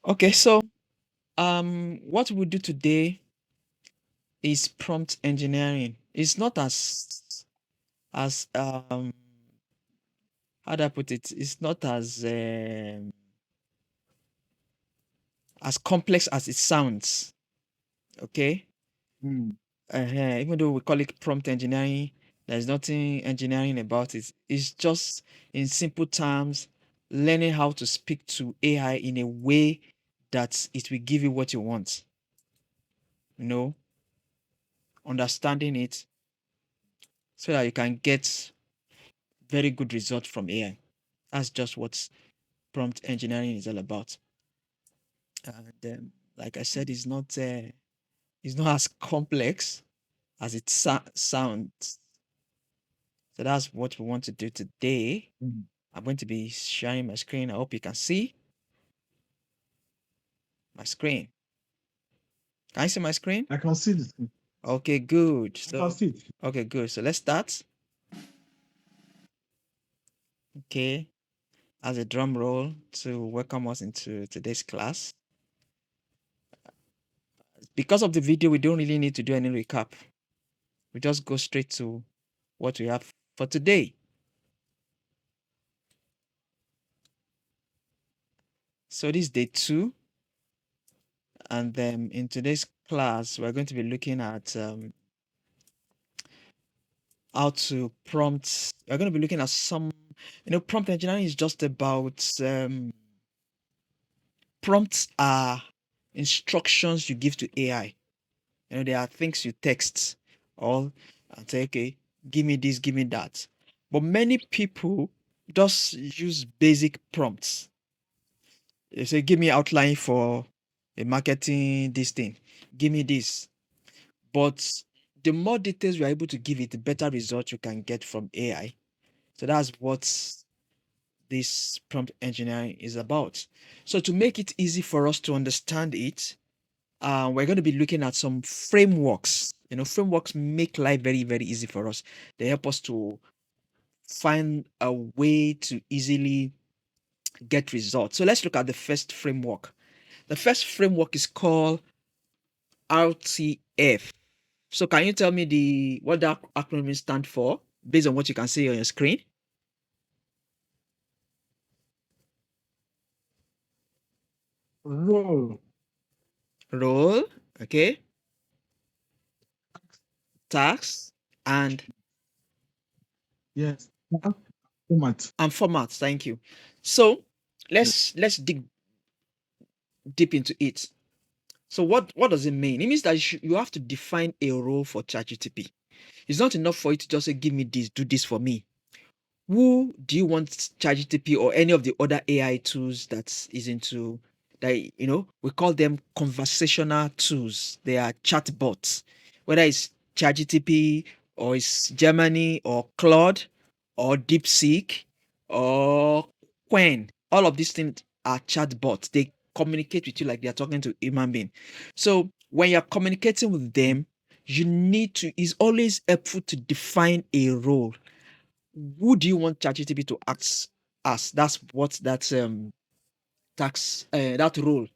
Okay, so what we'll do today is prompt engineering. It's not as how do I put it? It's not as complex as it sounds. Okay. Mm. Even though we call it prompt engineering, there's nothing engineering about it. It's just, in simple terms, learning how to speak to AI in a way that it will give you what you want. You know, understanding it so that you can get very good results from AI. That's just what prompt engineering is all about. And like I said, it's not as complex as it sounds. So that's what we want to do today. Mm. I'm going to be sharing my screen. I hope you can see my screen. Can you see my screen? I can see the thing. Okay, good. I can So, see it. okay, good. So let's start. Okay, as a drum roll to welcome us into today's class. Because of the video, we don't really need to do any recap. We just go straight to what we have for today. So this is day 2, and then in today's class, we're going to be looking at how to prompt. We're going to be looking at prompt engineering is just about prompts are instructions you give to AI. There are things you text or and say, okay, give me this, give me that. But many people just use basic prompts. They say, give me outline for a marketing this thing. Give me this. But the more details you are able to give it, the better result you can get from AI. So that's what this prompt engineering is about. So to make it easy for us to understand it, we're going to be looking at some frameworks. Frameworks make life very, very easy for us. They help us to find a way to easily get results. So let's look at the first framework. The first framework is called RTF. So can you tell me what that acronym stands for based on what you can see on your screen? Role. Role, okay, task, and Yes. Format. format. Thank you. So Yes. let's dig deep into it. So what does it mean? It means that you have to define a role for ChatGPT. It's not enough for you to just say, give me this, do this for me. Who do you want ChatGPT or any of the other AI tools that is into that? We call them conversational tools. They are chatbots, whether it's ChatGPT or it's Gemini or Claude or DeepSeek or Quen. All of these things are chatbots. They communicate with you like they are talking to a human being. So when you're communicating with them, you need to, it's always helpful to define a role. Who do you want ChatGPT to act as? That's what that role.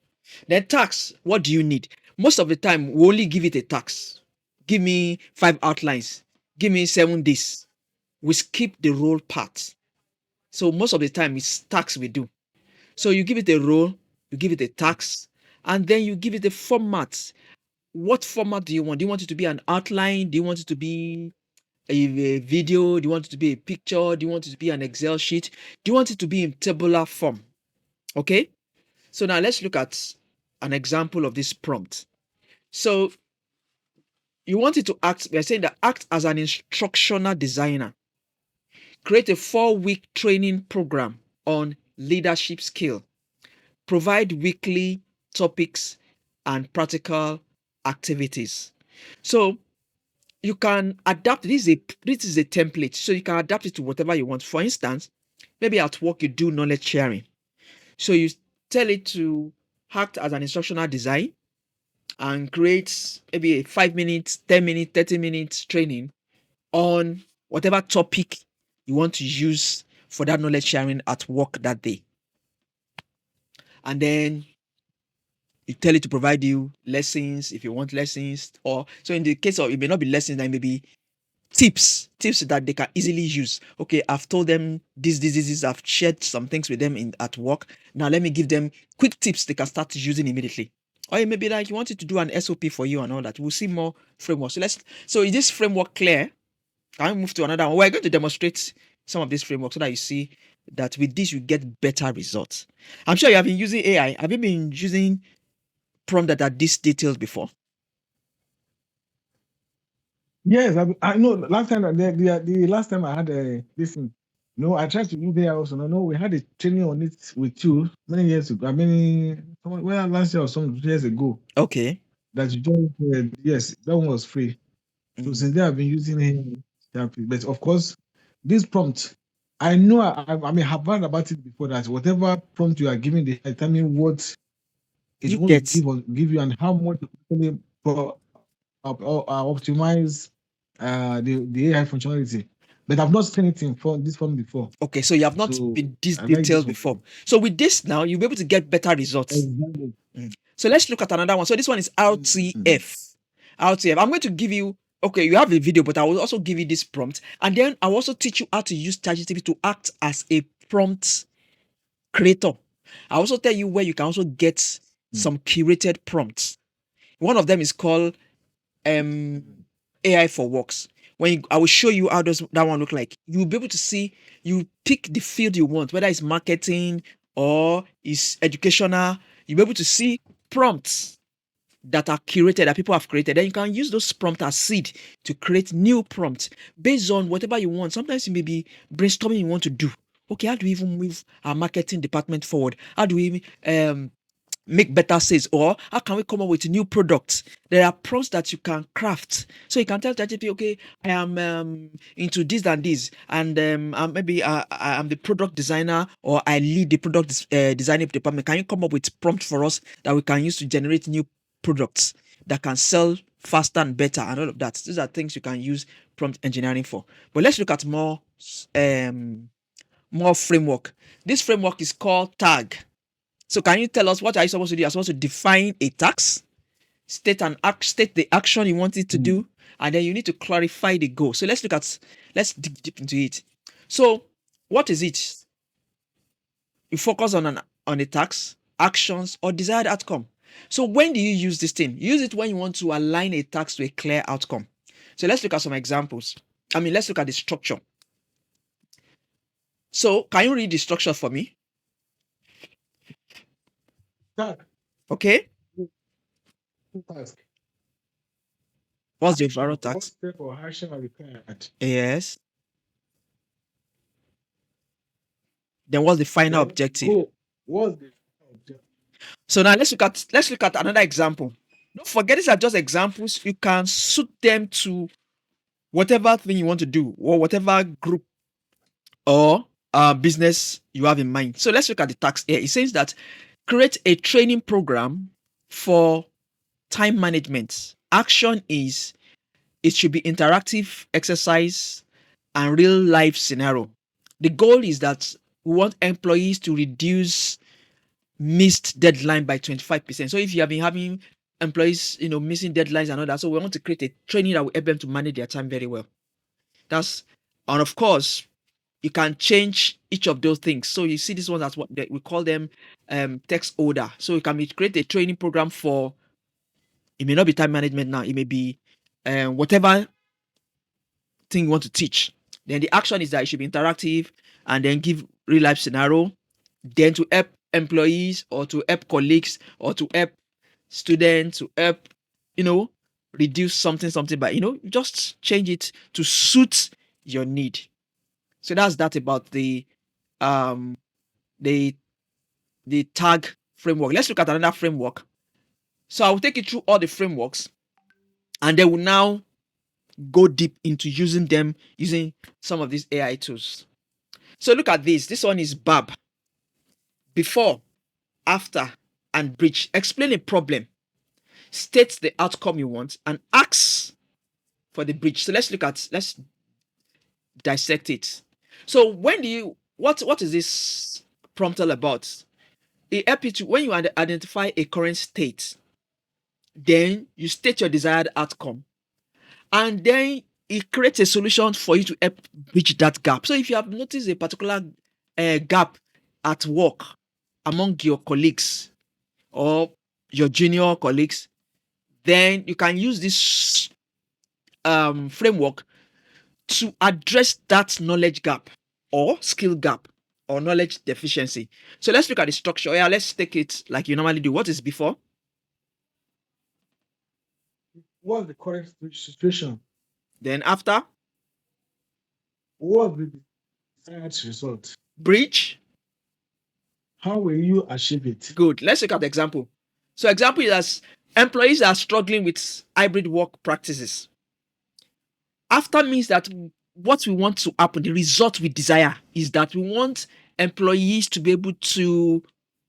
Then tax, what do you need? Most of the time, we only give it a tax. Give me 5 outlines. Give me 7 this. We skip the role part. So most of the time, it's tax we do. So you give it a role, you give it a tax, and then you give it a format. What format do you want? Do you want it to be an outline? Do you want it to be a video? Do you want it to be a picture? Do you want it to be an Excel sheet? Do you want it to be in tabular form? Okay. So now let's look at an example of this prompt. So you want it to act, we're saying that act as an instructional designer. Create a 4-week training program on leadership skill. Provide weekly topics and practical activities. So you can adapt. This is a template, so you can adapt it to whatever you want. For instance, maybe at work you do knowledge sharing, so you tell it to act as an instructional design and create maybe a 5 minutes, 10 minutes, 30 minutes training on whatever topic you want to use for that knowledge sharing at work that day. And then It tell it to provide you lessons if you want lessons, or so in the case of it may not be lessons, then maybe tips that they can easily use. Okay, I've told them this. I've shared some things with them in at work. Now let me give them quick tips they can start using immediately. Or it may be like you want it to do an SOP for you and all that. We'll see more framework. So is this framework clear? Can we move to another one? We're going to demonstrate some of this framework so that you see that with this you get better results. I'm sure you have been using AI. Have you been using prompt that are this detailed before? Yes, I know. Last time, the last time I had this thing, no, I tried to do there also. No, we had a training on it with you many years ago. I mean, well, last year or some years ago. Okay. That you don't. Yes, that one was free. So Mm. since then, I've been using it. But of course, this prompt, I know. I mean, have heard about it before. That whatever prompt you are giving, they determine what it's You going to get give you and how much it really optimize the AI functionality. But I've not seen anything from this one before. okay, so you have not So been this I like this detailed one. before. So with this now, you'll be able to get better results. Exactly. Mm. So let's look at another one. So this one is Mm. RTF. RTF. I'm going to give you, okay, you have a video, but I will also give you this prompt. And then I'll also teach you how to use ChatGPT to act as a prompt creator. I also tell you where you can also get Mm. some curated prompts. One of them is called um AI for works. I will show you how does that one look like. You'll be able to see, you pick the field you want, whether it's marketing or it's educational. You'll be able to see prompts that are curated that people have created. Then you can use those prompts as seed to create new prompts based on whatever you want. Sometimes you may be brainstorming you want to do. Okay, how do we even move our marketing department forward? How do we make better sales, or how can we come up with new products? There are prompts that you can craft, so you can tell ChatGPT, okay, I am into this and this, and maybe I'm the product designer, or I lead the product designing department. Can you come up with prompt for us that we can use to generate new products that can sell faster and better and all of that? These are things you can use prompt engineering for. But let's look at more framework. This framework is called tag. So can you tell us what are you supposed to do? You're supposed to define a task, state the action you want it to Mm. do, and then you need to clarify the goal. So let's dig deep into it. So what is it? You focus on a task, actions, or desired outcome. So when do you use this thing? You use it when you want to align a task to a clear outcome. So let's look at some examples. Let's look at the structure. So can you read the structure for me? Task. Okay. Task. What's the overall Action. What task? step or action are required? Yes. Then what's the final Then objective? go. What's the objective? So now let's look at another example. Don't forget these are just examples. You can suit them to whatever thing you want to do or whatever group or business you have in mind. So let's look at the task here. It says that create a training program for time management. Action is it should be interactive exercise and real life scenario. The goal is that we want employees to reduce missed deadline by 25%. So if you have been having employees, missing deadlines and all that, so we want to create a training that will help them to manage their time very well. That's and of course you can change each of those things. So you see this one as what we call them text order. So you can create a training program for it may not be time management now, it may be whatever thing you want to teach. Then the action is that it should be interactive and then give real life scenario. Then to help employees or to help colleagues or to help students to help, you know, reduce something, but just change it to suit your need. So that's that about um the the tag framework. Let's look at another framework. So I will take you through all the frameworks and they will now go deep into using them using some of these AI tools. So look at this. This one is BAB. Before, after, and bridge. Explain a problem. State the outcome you want and ask for the bridge. So let's dissect it. So when do you what is this prompt all about? It helps you to, when you identify a current state, then you state your desired outcome, and then it creates a solution for you to help bridge that gap. So if you have noticed a particular gap at work among your colleagues or your junior colleagues, then you can use this framework to address that knowledge gap or skill gap or knowledge deficiency. So let's look at the structure. Yeah, let's take it like you normally do. What is before? What's the current situation? Then after? What's the desired result? Bridge? How will you achieve it? Good. Let's look at the example. So example is as employees are struggling with hybrid work practices. After means that what we want to happen, the result we desire is that we want employees to be able to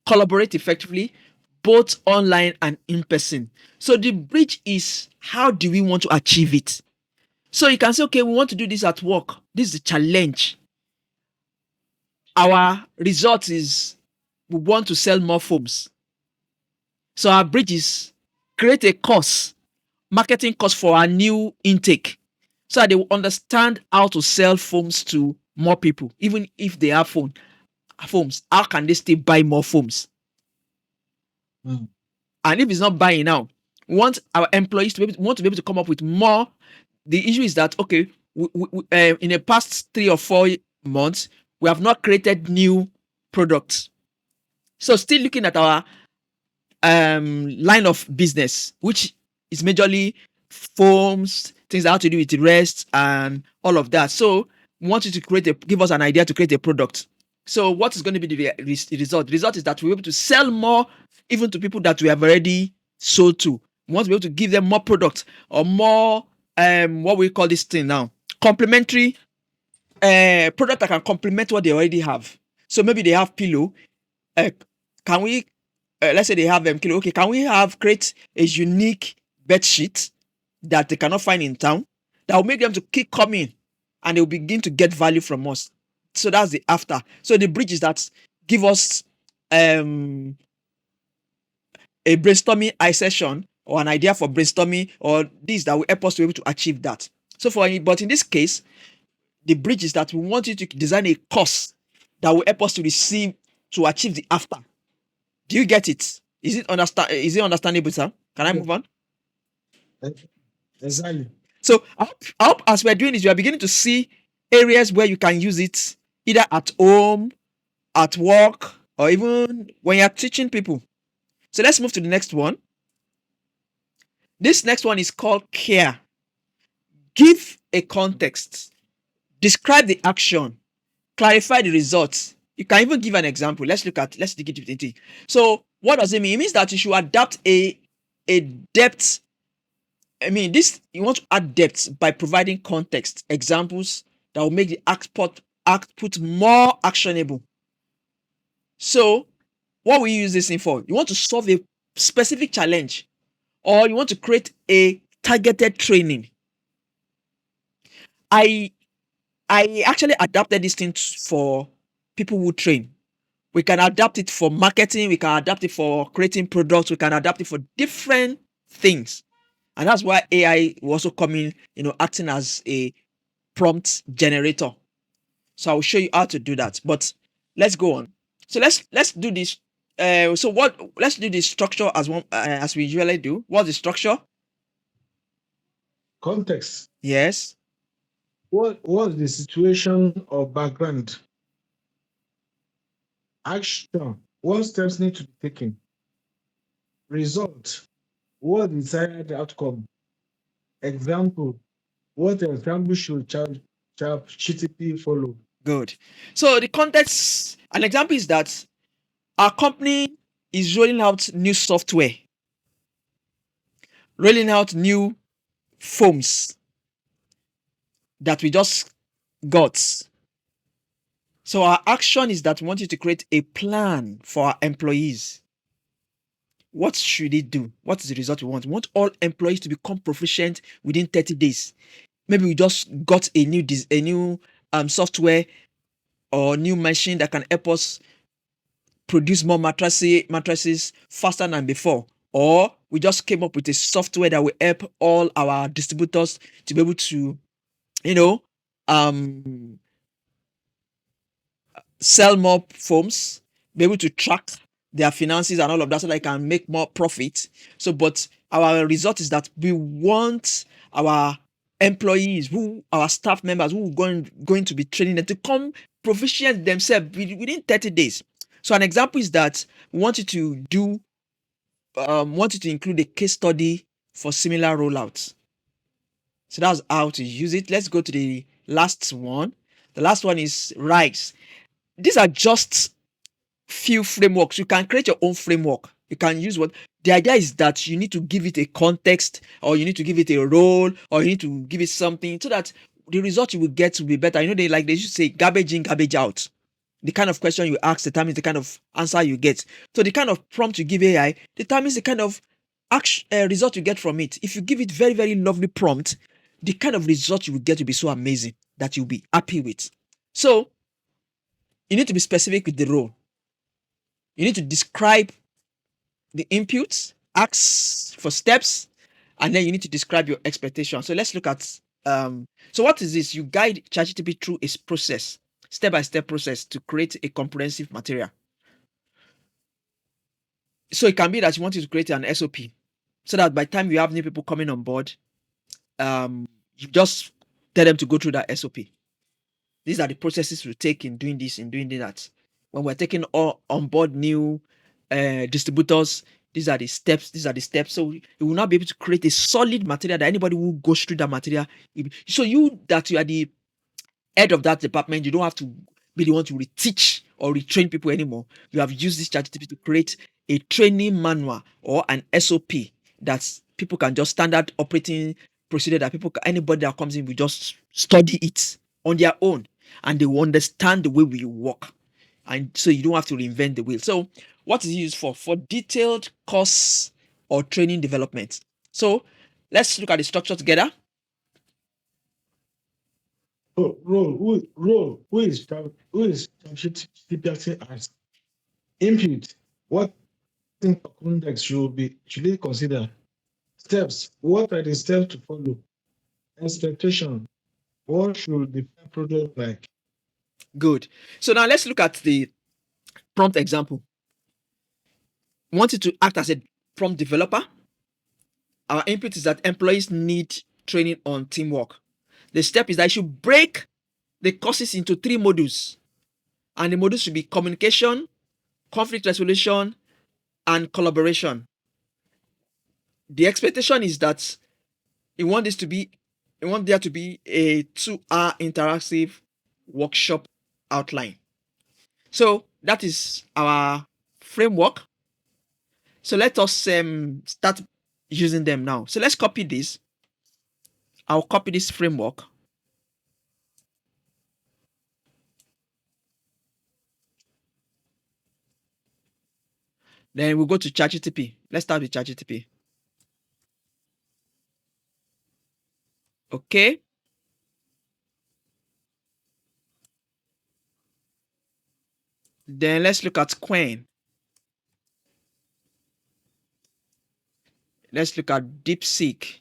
collaborate effectively, both online and in person. So the bridge is how do we want to achieve it? So you can say, okay, we want to do this at work. This is the challenge. Our result is we want to sell more foams. So our bridge is create a course, marketing course for our new intake, so that they will understand how to sell foams to more people, even if they have foams. How can they still buy more foams? Mm. And if it's not buying now, we want our employees to be able to come up with more. The issue is that okay, in the past 3 or 4 months, we have not created new products. So still looking at our line of business, which is majorly foams, things that have to do with rest and all of that. So we want you to give us an idea to create a product. So what is going to be the result? The result is that we're able to sell more even to people that we have already sold to. We want to be able to give them more products or more what we call this thing now, complementary product that can complement what they already have. So maybe they have pillow. Can we let's say they have kilo. Okay, can we create a unique bed sheet that they cannot find in town that will make them to keep coming and they will begin to get value from us? So that's the after. So the bridge is that give us a brainstorming session or an idea for brainstorming or this that will help us to be able to achieve that. So but in this case, the bridge is that we want you to design a course that will help us to achieve the after. Do you get it? Is it understandable, sir? Can I Yeah, move on? exactly. So I hope as we're doing this, you are beginning to see areas where you can use it either at home, at work, or even when you're teaching people. So let's move to the next one. This next one is called care. Give a context, describe the action, clarify the results. You can even give an example. Let's dig into it. So what does it mean? It means that you should adapt a depth. I mean, this you want to add depth by providing context, examples that will make the output more actionable. So, what will you use this thing for? You want to solve a specific challenge, or you want to create a targeted training. I I actually adapted this thing for people who train. We can adapt it for marketing. We can adapt it for creating products. We can adapt it for different things. And that's why AI will also come in, acting as a prompt generator. So I'll show you how to do that. But let's go on. So let's do this. Let's do the structure as we usually do. What's the structure? Context. Yes. What was the situation or background? Action. What steps need to be taken? Result. What desired outcome? Example. What example should ChatGPT follow? Good. So the context, an example is that our company is rolling out new software, rolling out new foams that we just got. So our action is that we want you to create a plan for our employees. What should they do? What is the result we want? We want all employees to become proficient within 30 days. Maybe we just got a new software or new machine that can help us produce more mattresses faster than before, or we just came up with a software that will help all our distributors to be able to, you know, um, sell more foams, be able to track their finances and all of that so they can make more profit. So, but our result is that we want our employees, our staff members who are going to be training them to come proficient themselves within 30 days. So an example is that we want you to want you to include a case study for similar rollouts. So that's how to use it. Let's go to the last one. The last one is RISE. These are just few frameworks. You can create your own framework. You can use what the idea is that you need to give it a context, or you need to give it a role, or you need to give it something so that the result you will get will be better. They should say garbage in, garbage out. The kind of question you ask determines the kind of answer you get. So the kind of prompt you give AI determines the kind of result you get from it. If you give it very, very lovely prompt, the kind of result you will get will be so amazing that you'll be happy with. So you need to be specific with the role. You need to describe the inputs, ask for steps, and then you need to describe your expectation. So let's look at so what is this? You guide ChatGPT through a process, step-by-step process to create a comprehensive material. So it can be that you want to create an SOP so that by the time you have new people coming on board, you just tell them to go through that SOP. These are the processes we take in doing this, in doing that. When we're taking all on board new distributors, these are the steps. These are the steps. So you will not be able to create a solid material that anybody who goes through that material. So you are the head of that department, you don't have to be the one to reteach or retrain people anymore. You have used this ChatGPT to create a training manual or an SOP that people can just standard operating procedure that anybody that comes in will just study it on their own, and they will understand the way we work. And so you don't have to reinvent the wheel. So what is it used for? For detailed course or training development. So let's look at the structure together. Oh, who is ChatGPT as input? What context should they consider? Steps. What are the steps to follow? Expectation. What should the product like? Good. So now let's look at the prompt example. We want it to act as a prompt developer. Our input is that employees need training on teamwork. The step is that I should break the courses into 3 modules. And the modules should be communication, conflict resolution, and collaboration. The expectation is that you want there to be a 2-hour interactive workshop outline. So that is our framework. So let us start using them now. So let's copy this. I'll copy this framework. Then we'll go to ChatGPT. Let's start with ChatGPT. Okay. Then let's look at Quen. Let's look at DeepSeek.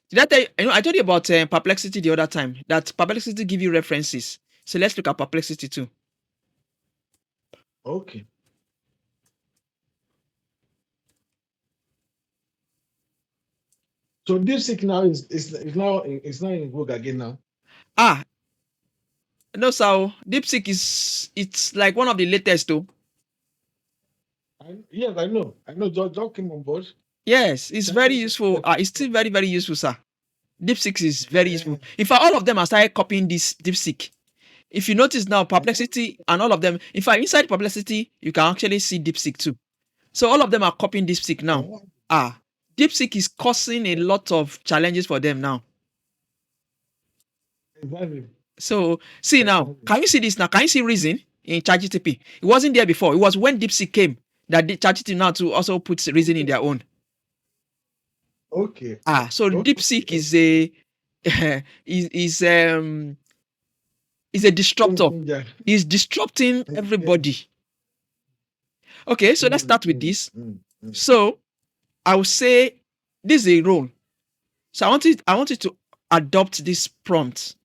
Did I tell you, I told you about Perplexity the other time, that Perplexity give you references. So let's look at Perplexity too. Okay. So DeepSeek now is now in vogue again now. Ah, no, so DeepSeek it's like one of the latest though. Yes, I know. Just came on board. Yes, it's very useful. It's still very, very useful, sir. DeepSeek is very useful. In fact, all of them have started copying this DeepSeek. If you notice now, Perplexity and all of them, in fact, inside Perplexity, you can actually see DeepSeek too. So all of them are copying DeepSeek now. DeepSeek is causing a lot of challenges for them now. Exactly. So see now, can you see this now? Can you see reason in ChatGPT? It wasn't there before. It was when DeepSeek came that ChatGPT now to also put reason in their own. Okay. So DeepSeek is a is Is a disruptor. Yeah. Is disrupting Yeah. everybody. Okay, so let's start with this. So I will say this is a role. So I want you to adopt this prompt.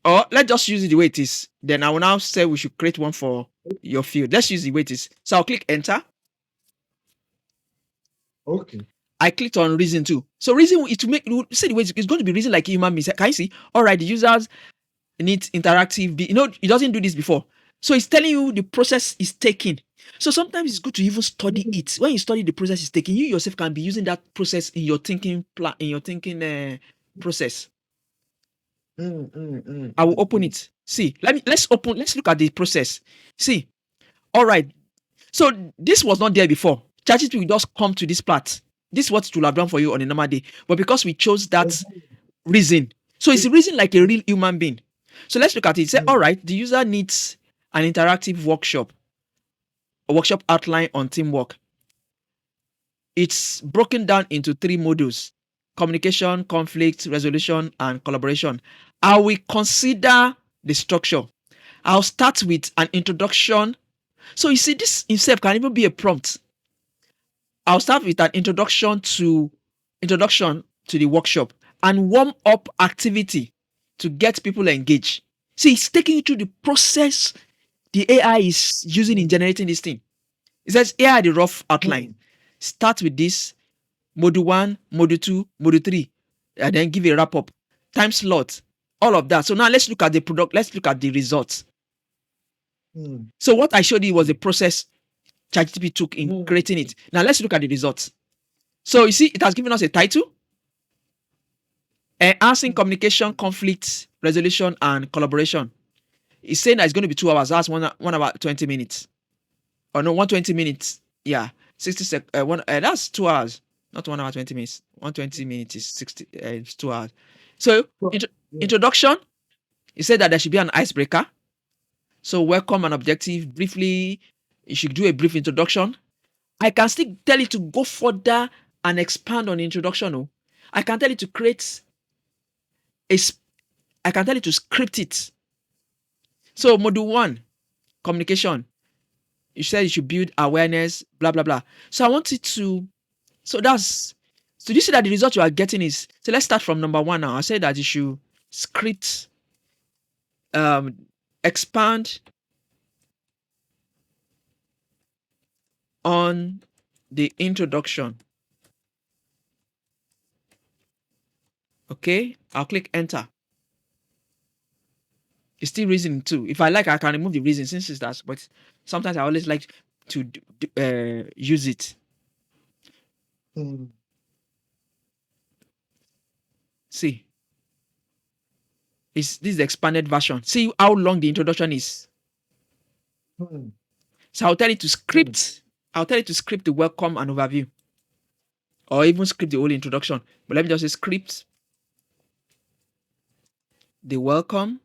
Or let's just use it the way it is. Then I will now say we should create one for your field. Let's use the way it is. So I'll click enter. Okay. I clicked on reason too. So reason is to make say the way it's going to be reason like human beings. Can you see? All right, the users need interactive. It doesn't do this before. So it's telling you the process is taking. So sometimes it's good to even study it. When you study the process is taking, you yourself can be using that process in your thinking plan, in your thinking process. I will open it. See, let's look at the process. See, all right. So this was not there before. ChatGPT will just come to this part. This is what it will have done for you on a normal day. But because we chose that reason, so it's a reason like a real human being. So let's look at it. Say, all right, the user needs an interactive workshop, a workshop outline on teamwork. It's broken down into 3 modules: communication, conflict resolution, and collaboration. I will consider the structure. I'll start with an introduction. So you see, this itself can even be a prompt. I'll start with an introduction to the workshop and warm up activity to get people engaged. See, it's taking you through the process the AI is using in generating this thing. It says here are the rough outline. Start with this module 1, module 2, module 3, and then give a wrap up. Time slot, all of that. So now let's look at the product, let's look at the results. So what I showed you was the process ChatGPT took in creating it. Now let's look at the results. So you see, it has given us a title: enhancing communication, conflict resolution, and collaboration. It's saying that it's going to be 2 hours. That's 1 hour 20 minutes. Or no, 120 minutes. Yeah, 60 that's 2 hours, not 1 hour 20 minutes. 120 minutes is 60. It's 2 hours. So introduction. It said that there should be an icebreaker. So welcome and objective. Briefly, you should do a brief introduction. I can still tell it to go further and expand on the introduction. Oh, I can tell it to create I can tell it to script it. So module 1, communication. You said you should build awareness, blah blah blah. So I want it to. So you see that the result you are getting is. So let's start from number 1 now. I said that you should script, expand on the introduction. Okay, I'll click enter. It's still reasoning too. If I like, I can remove the reason since it's that. But sometimes I always like to use it. See, this is the expanded version. See how long the introduction is. So I'll tell it to script. I'll tell it to script the welcome and overview, or even script the whole introduction. But let me just say script the welcome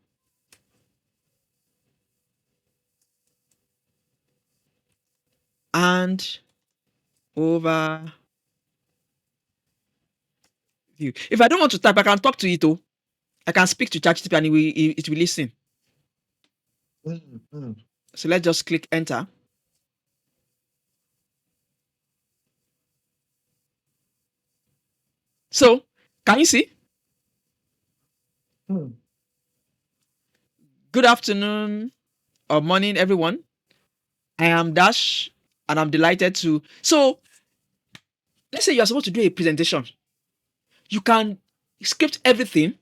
and overview. If I don't want to type, I can talk to it. Oh, I can speak to ChatGPT and it will listen. So let's just click enter. So can you see? Good afternoon or morning, everyone. I am Dash, and I'm delighted to. So let's say you are supposed to do a presentation. You can script everything,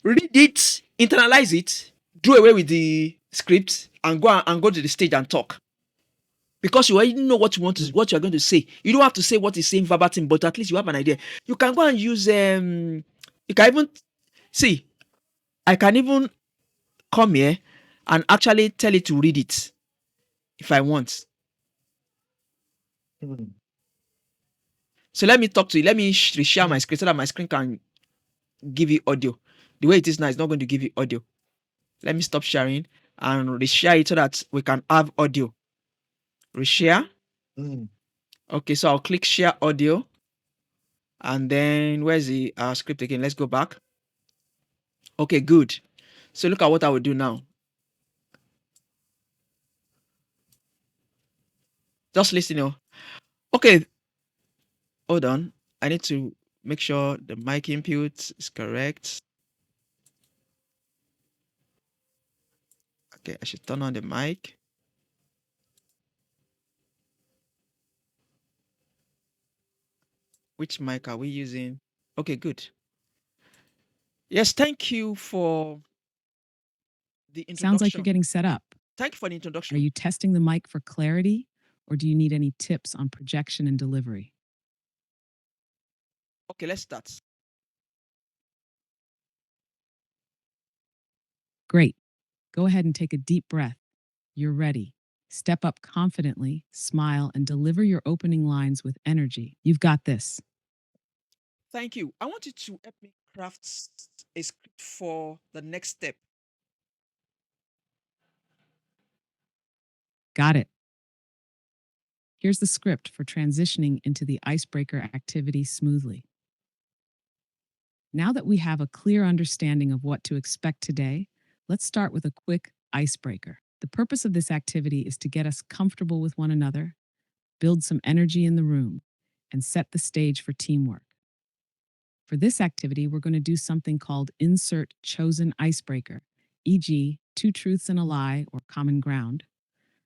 read it, internalize it, do away with the script, and go to the stage and talk. Because you already know what you are going to say. You don't have to say what is saying verbatim, but at least you have an idea. You can go and use you can even see. I can even come here and actually tell it to read it if I want. So let me talk to you. Let me share my screen so that my screen can give you audio. The way it is now, it's not going to give you audio. Let me stop sharing and reshare it so that we can have audio. Reshare. Mm. Okay, so I'll click share audio. And then where's the script again? Let's go back. Okay, good. So look at what I will do now. Just listen. Okay, hold on. I need to make sure the mic input is correct. Okay, I should turn on the mic. Which mic are we using? Okay, good. Yes, thank you for the Sounds like you're introduction. getting set up. Thank you for the Are introduction. you testing the mic for clarity, or do you need any tips on projection and delivery? Okay, let's start. Great. Go ahead and take a deep breath. You're ready. Step up confidently, smile, and deliver your opening lines with energy. You've got this. Thank you. I want you to help me craft a script for the next step. Got it. Here's the script for transitioning into the icebreaker activity smoothly. Now that we have a clear understanding of what to expect today, let's start with a quick icebreaker. The purpose of this activity is to get us comfortable with one another, build some energy in the room, and set the stage for teamwork. For this activity, we're going to do something called insert chosen icebreaker, e.g., two truths and a lie or common ground.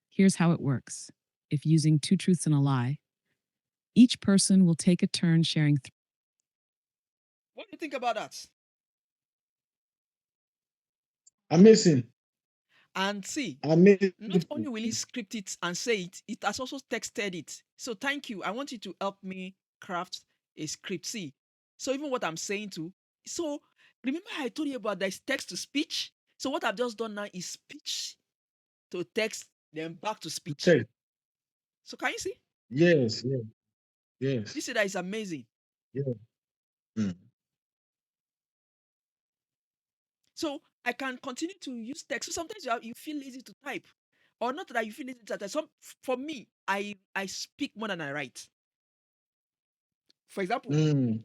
Here's how it works. If using two truths and a lie, each person will take a turn sharing. What do you think about that? Amazing. And see, Amazing. not only will he script it and say it, it has also texted it. So thank you. I want you to help me craft a script. See, so even what I'm saying to, so remember I told you about this text to speech. So what I've just done now is speech to text, then back to speech. Okay. So can you see? Yes, yes, yes, This that is amazing. yes. Mm. So I can continue to use text. So sometimes you feel lazy to type, or not that you feel lazy to type. For me, I speak more than I write. For example, Mm.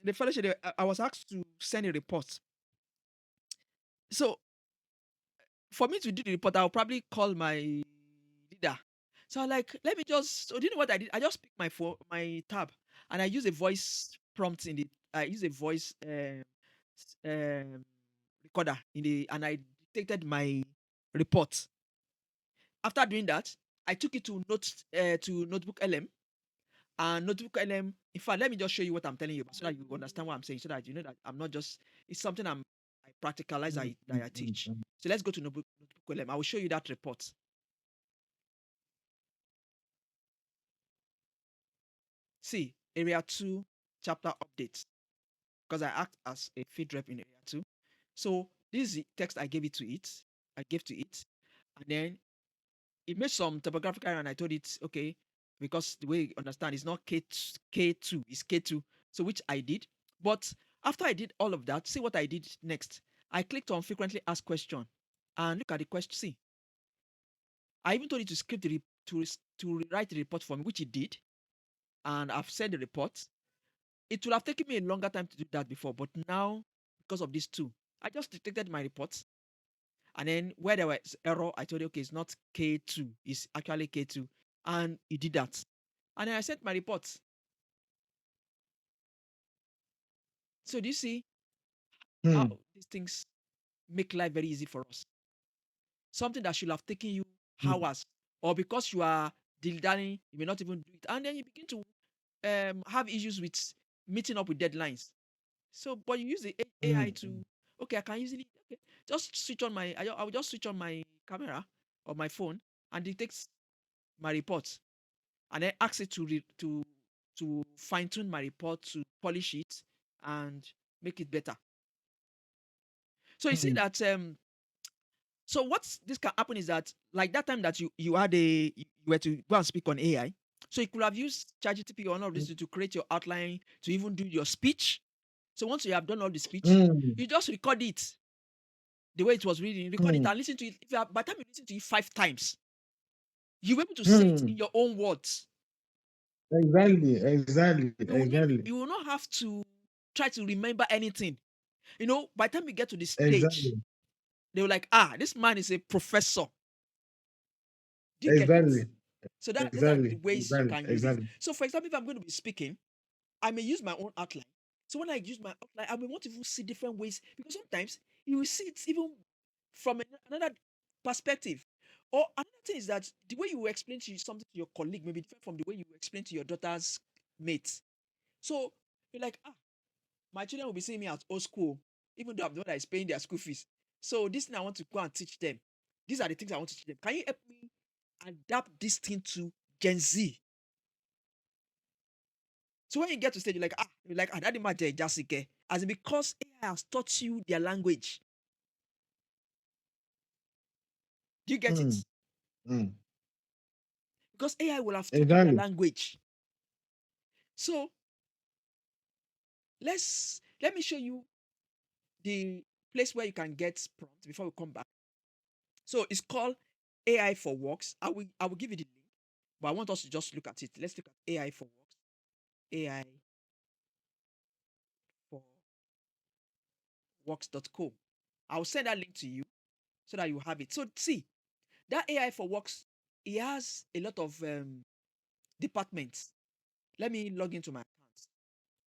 the fellowship, I was asked to send a report. So for me to do the report, I'll probably call my leader. So I like, let me just. So do you know what I did? I just picked my phone, my tab, and I use a voice prompt in the. I use a voice recorder in the, and I dictated my report. After doing that, I took it to Notebook LM, and Notebook LM. In fact, let me just show you what I'm telling you so that you understand what I'm saying, so that you know that I'm not just. It's something I practicalize Mm, that mm, I mm, teach. mm. So let's go to Notebook LM. I will show you that report. See, area 2 chapter updates, because I act as a feed rep in area 2. So this is the text I gave it to it. I gave to it, and then it made some typographical error, and I told it, okay, because the way you understand it's not K2, it's K2. So which I did. But after I did all of that, see what I did next. I clicked on frequently asked question and look at the question. See, I even told it to script to rewrite the report for me, which it did, and I've sent the report. It would have taken me a longer time to do that before, but now because of these two, I just detected my reports, and then where there was error, I told you, okay, it's not K2, it's actually K2, and it did that. And then I sent my reports. So do you see how Mm, these things make life very easy for us? Something that should have taken you mm, hours, or because you are dilly you may not even do it, and then you begin to have issues with meeting up with deadlines. So, but you use the AI mm, to, okay, I can easily, okay, just switch on I will just switch on my camera or my phone, and it takes my report, and then ask it to fine tune my report, to polish it and make it better. So you see mm, that so what this can happen is that, like that time that you had you were to go and speak on AI, so you could have used ChatGPT or all of this mm, to create your outline, to even do your speech. So once you have done all the speech, mm, you just record it the way it was reading, record it mm, and listen to it. If you have, by the time you listen to it 5 times, You're able to say it in your own words. Exactly. You will not have to try to remember anything. By the time you get to the stage, Exactly. they were like, this man is a professor. Do you get it? Exactly. So those are the Exactly. ways you can use it. Exactly. So, for example, if I'm going to be speaking, I may use my own outline. So when I use my outline, I may want to even see different ways, because sometimes you will see it even from another perspective. Or another thing is that the way you will explain something to your colleague may be different from the way you will explain to your daughter's mates. So you're like, my children will be seeing me at old school, even though I'm the one that is paying their school fees. So this thing I want to go and teach them. These are the things I want to teach them. Can you help me adapt this thing to Gen Z? So when you get to stage, you're like, that matter Jessica. As in, because AI has taught you their language. Do you get it? Mm. Mm. Because AI will have taught you their Exactly. language. So let me show you the place where you can get prompts before we come back. So it's called AI for Works. I will give you the link, but I want us to just look at it. Let's look at AI for Works. AI for works.co. I'll send that link to you so that you have it. So see, that AI for Works, it has a lot of departments. Let me log into my account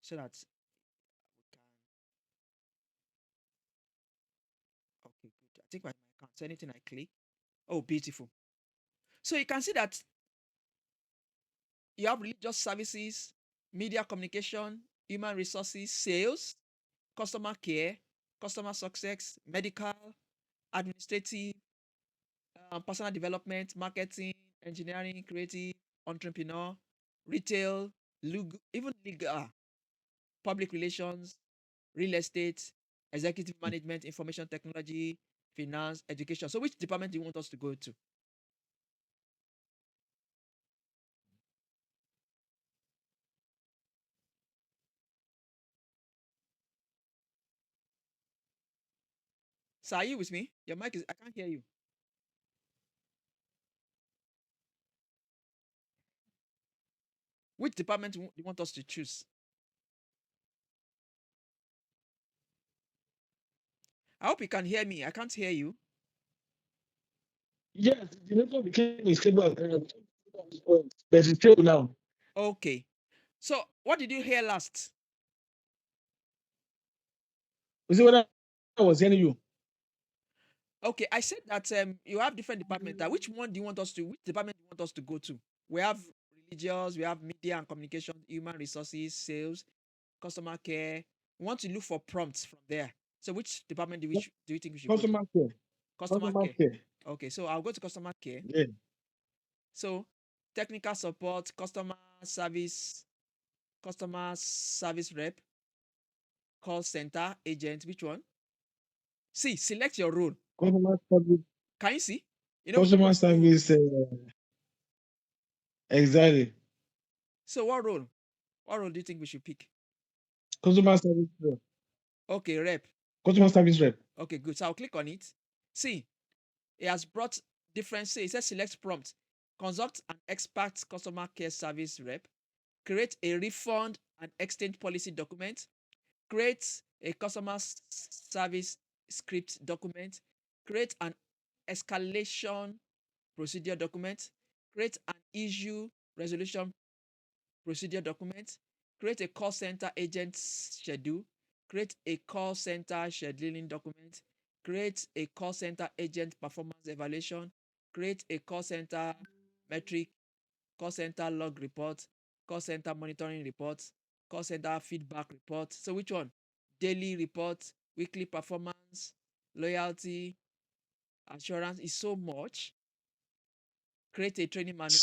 so that we can. Okay, good. I think my account. So anything I click. Oh, beautiful. So you can see that you have religious services, media communication, human resources, sales, customer care, customer success, medical, administrative, personal development, marketing, engineering, creative, entrepreneur, retail, even legal, public relations, real estate, executive management, information technology, finance, education. So which department do you want us to go to? So are you with me? Your mic is, I can't hear you. Which department do you want us to choose? I hope you can hear me. I can't hear you. Yes, the network became stable. But it's stable now. Okay. So what did you hear last? You see what I was hearing you? Okay, I said that you have different departments. Which one do you want us to? Which department do you want us to go to? We have religious, we have media and communication, human resources, sales, customer care. We want to look for prompts from there. So which department do you think we should go to? Customer care. Customer Customer care. care. Okay, so I'll go to customer care. Yeah. So technical support, customer service rep, call center agent. Which one? See, select your role. Customer service. Can you see? We talk Customer about role. service. Exactly. So what role? What role do you think we should pick? Customer service rep. Okay, rep. Customer service rep. Okay, good. So I'll click on it. See, it has brought different. Say, it says select prompt. Consult an expert customer care service rep. Create a refund and exchange policy document. Create a customer service script document. Create an escalation procedure document. Create an issue resolution procedure document, create a call center agent schedule, create a call center scheduling document, create a call center agent performance evaluation, create a call center metric, call center log report, call center monitoring report, call center feedback report. So which one? Daily report, weekly performance, loyalty, assurance is so much. Create a training manual,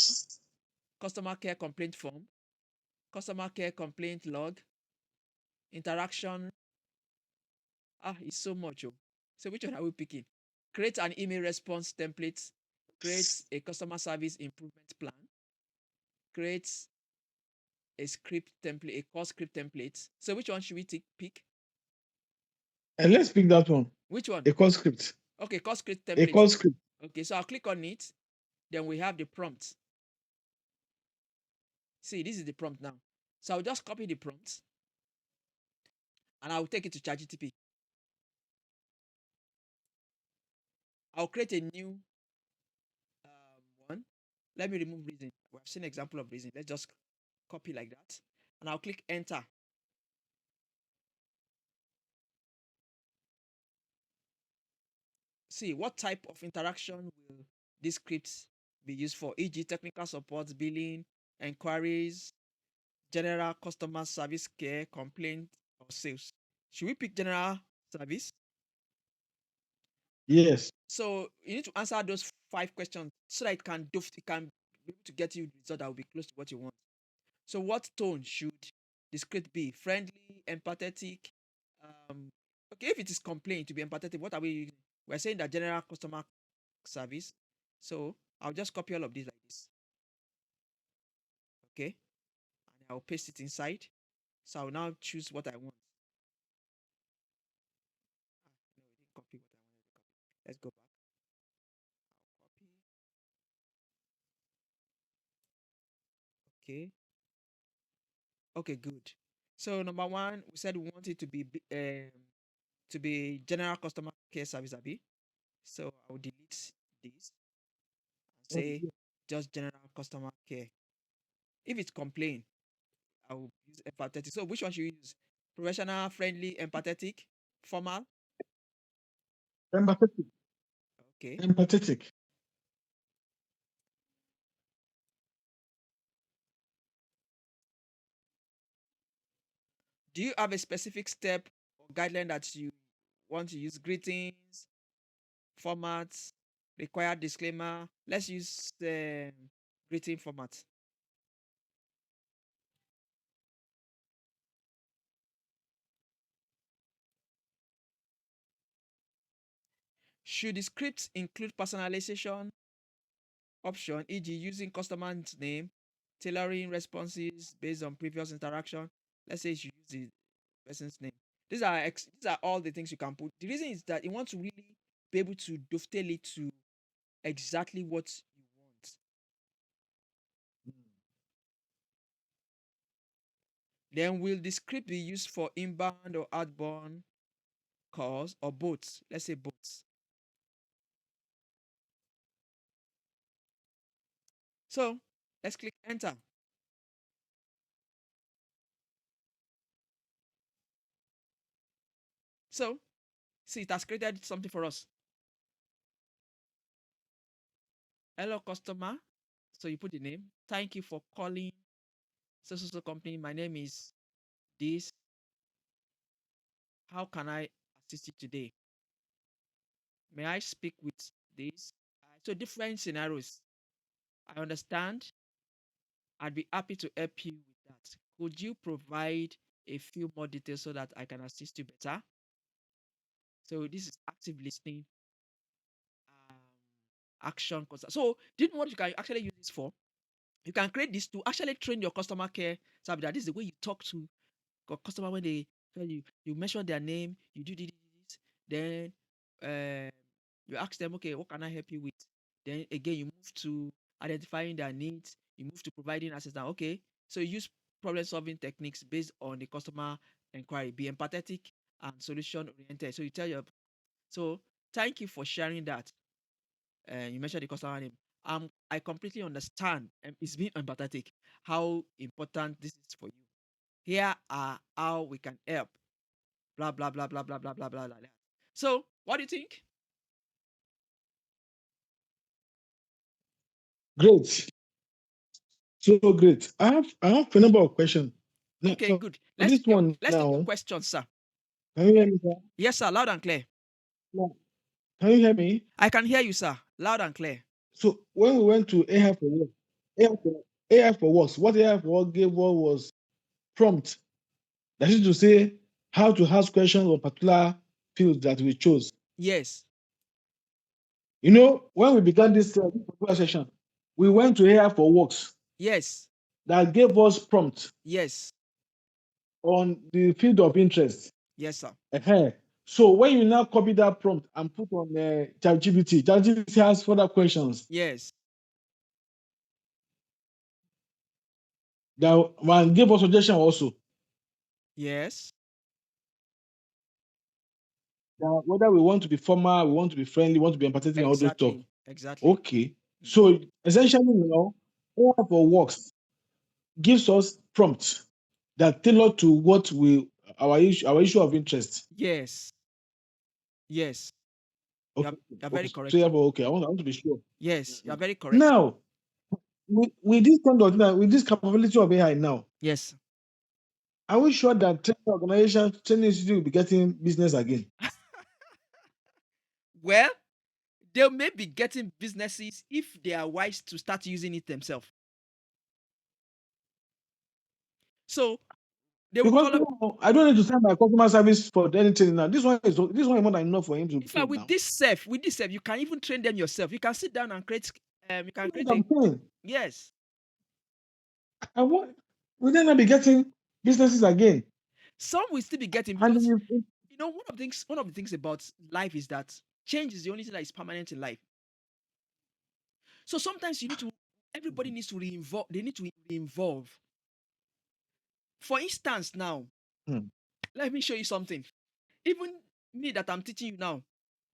customer care complaint form, customer care complaint log, interaction. It's so much. Oh. So which one are we picking? Create an email response template. Create a customer service improvement plan. Create a script template, a call script template. So which one should we pick? And let's pick that one. Which one? A call script. Okay, call script A template. call script. Okay, so I'll click on it. Then we have the prompt. See, this is the prompt now. So I'll just copy the prompt and I'll take it to ChatGPT. I'll create a new one. Let me remove reason. We have seen example of reason. Let's just copy like that. And I'll click enter. See, what type of interaction will this script be used for? E.g., technical support, billing, enquiries, general customer service care, complaint, or sales. Should we pick general service? Yes. So you need to answer those 5 questions so that it can be able to get you the result that will be close to what you want. So what tone should the script be? Friendly, empathetic? Um, okay, if it is complaint to be empathetic, what are we using? We're saying that general customer service. So I'll just copy all of these like this. Okay. And I'll paste it inside. So I'll now choose what I want. No, it didn't copy what I wanted to copy. Let's go back. I'll copy. Okay. Okay, good. So number one, we said we want it to be general customer care service, Abi. So I'll delete this and say Okay. just general customer care. If it's complaint, I will use empathetic. So which one should you use? Professional, friendly, empathetic, formal? Empathetic. Okay. Empathetic. Do you have a specific step or guideline that you want to use? Greetings, formats, required disclaimer. Let's use the greeting format. Should the script include personalization option, e.g., using customer's name, tailoring responses based on previous interaction? Let's say you should use the person's name. These are all the things you can put. The reason is that you want to really be able to dovetail it to exactly what you want. Then will the script be used for inbound or outbound calls or both? Let's say both. So let's click enter. So see, it has created something for us. Hello, customer. So you put the name. Thank you for calling so company. My name is this. How can I assist you today? May I speak with this? So different scenarios. I understand. I'd be happy to help you with that. Could you provide a few more details so that I can assist you better? So this is active listening, um, action. So do you know what you can actually use this for? You can create this to actually train your customer care service. That is the way you talk to customer when they tell you. You mention their name. You do this. Then you ask them, okay, what can I help you with? Then again, you move to identifying their needs. You move to providing assistance. Okay, so you use problem solving techniques based on the customer inquiry. Be empathetic and solution oriented. So you tell your so thank you for sharing that. You mentioned the customer name. I completely understand and it's being empathetic how important this is for you. Here are how we can help. Blah blah blah blah blah blah blah blah blah. So what do you think? Great. So great. I have a number of questions. Now, Okay, for good. this one Let's take your now, questions, sir. can you hear me, sir? Yes, sir. Loud and clear. Now, can you hear me? I can hear you, sir. Loud and clear. So when we went to AI for work, AI for works, what AI for work gave us was prompt. That is to say, how to ask questions on particular field that we chose. Yes. You know, when we began this particular session, we went to AI for works Yes. that gave us prompt Yes. on the field of interest. Yes, sir. uh So when you now copy that prompt and put on ChatGPT, ChatGPT has further questions. Yes. that one give us suggestion also. Yes. That whether we want to be formal, we want to be friendly, we want to be empathetic, and all those stuff. Exactly. Exactly. Okay. So essentially, AI for works gives us prompts that tailor to what we our issue of interest. Yes. Yes. You are, Okay. you are Okay. very So correct. therefore, okay, I want to be sure. Yes, you are very correct. Now, with this kind of with this capability of AI now, Yes. are we sure that training organizations, training institute will be getting business again? Well, they may be getting businesses if they are wise to start using it themselves. So they will Because call up. I don't need to sign my customer service for anything now. This one is more than enough for him to In train fact, now. with this self, you can even train them yourself. You can sit down and create. You can That's create what a. I'm saying. Yes. I want we then not be getting businesses again. Some will still be getting And because if, one of the things about life is that change is the only thing that is permanent in life. So sometimes you need to. Everybody needs to reinvolve. They need to reinvolve. For instance, now hmm, let me show you something. Even me that I'm teaching you now,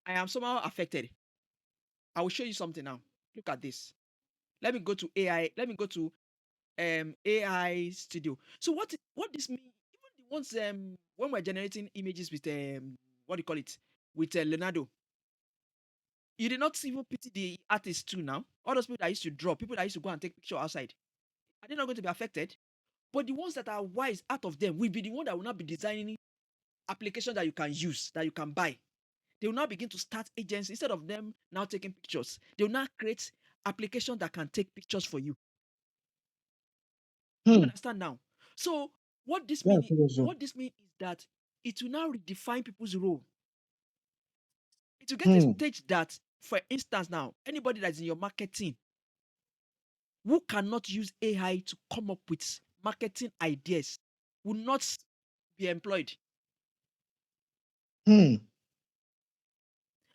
I am somehow affected. I will show you something now. Look at this. Let me go to AI. Let me go to AI Studio. So what this mean? Even the ones when we're generating images with what do you call it, with Leonardo, you did not even pity the artists too now. All those people that used to draw, people that used to go and take picture outside, are they not going to be affected? But the ones that are wise out of them will be the one that will not be designing application that you can use, that you can buy. They will now begin to start agencies instead of them now taking pictures. They will now create application that can take pictures for you. Do you hmm, understand now? So what this yeah, mean so. what this mean is that it will now redefine people's role. It will get a Hmm, stage that, for instance, now anybody that's in your marketing who cannot use AI to come up with marketing ideas will not be employed. hmm,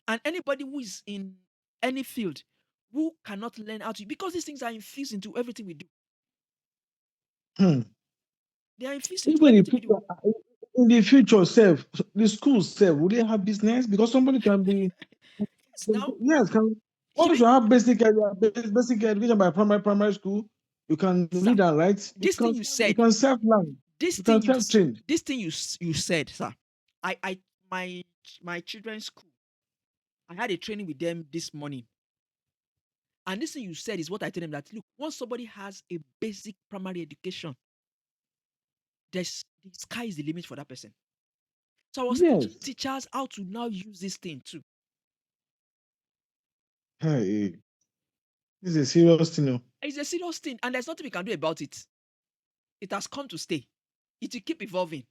And anybody who is in any field who cannot learn how to, because these things are infused into everything we do. hmm. They are infused into Even everything we do. in the future, self the schools self, will they have business? Because somebody can be Yes, now yes, can you know once you have basic education by primary school, you can sir, read and write. this thing you You said can self learn. this You thing can you self train. this thing you said, sir. I my children's school, I had a training with them this morning. And this thing you said is what I tell them, that look, once somebody has a basic primary education, the sky is the limit for that person. So I was teaching Yes. teachers how to now use this thing too. Hey, this is a serious thing. Oh. It's a serious thing, and there's nothing we can do about it. It has come to stay. It will keep evolving.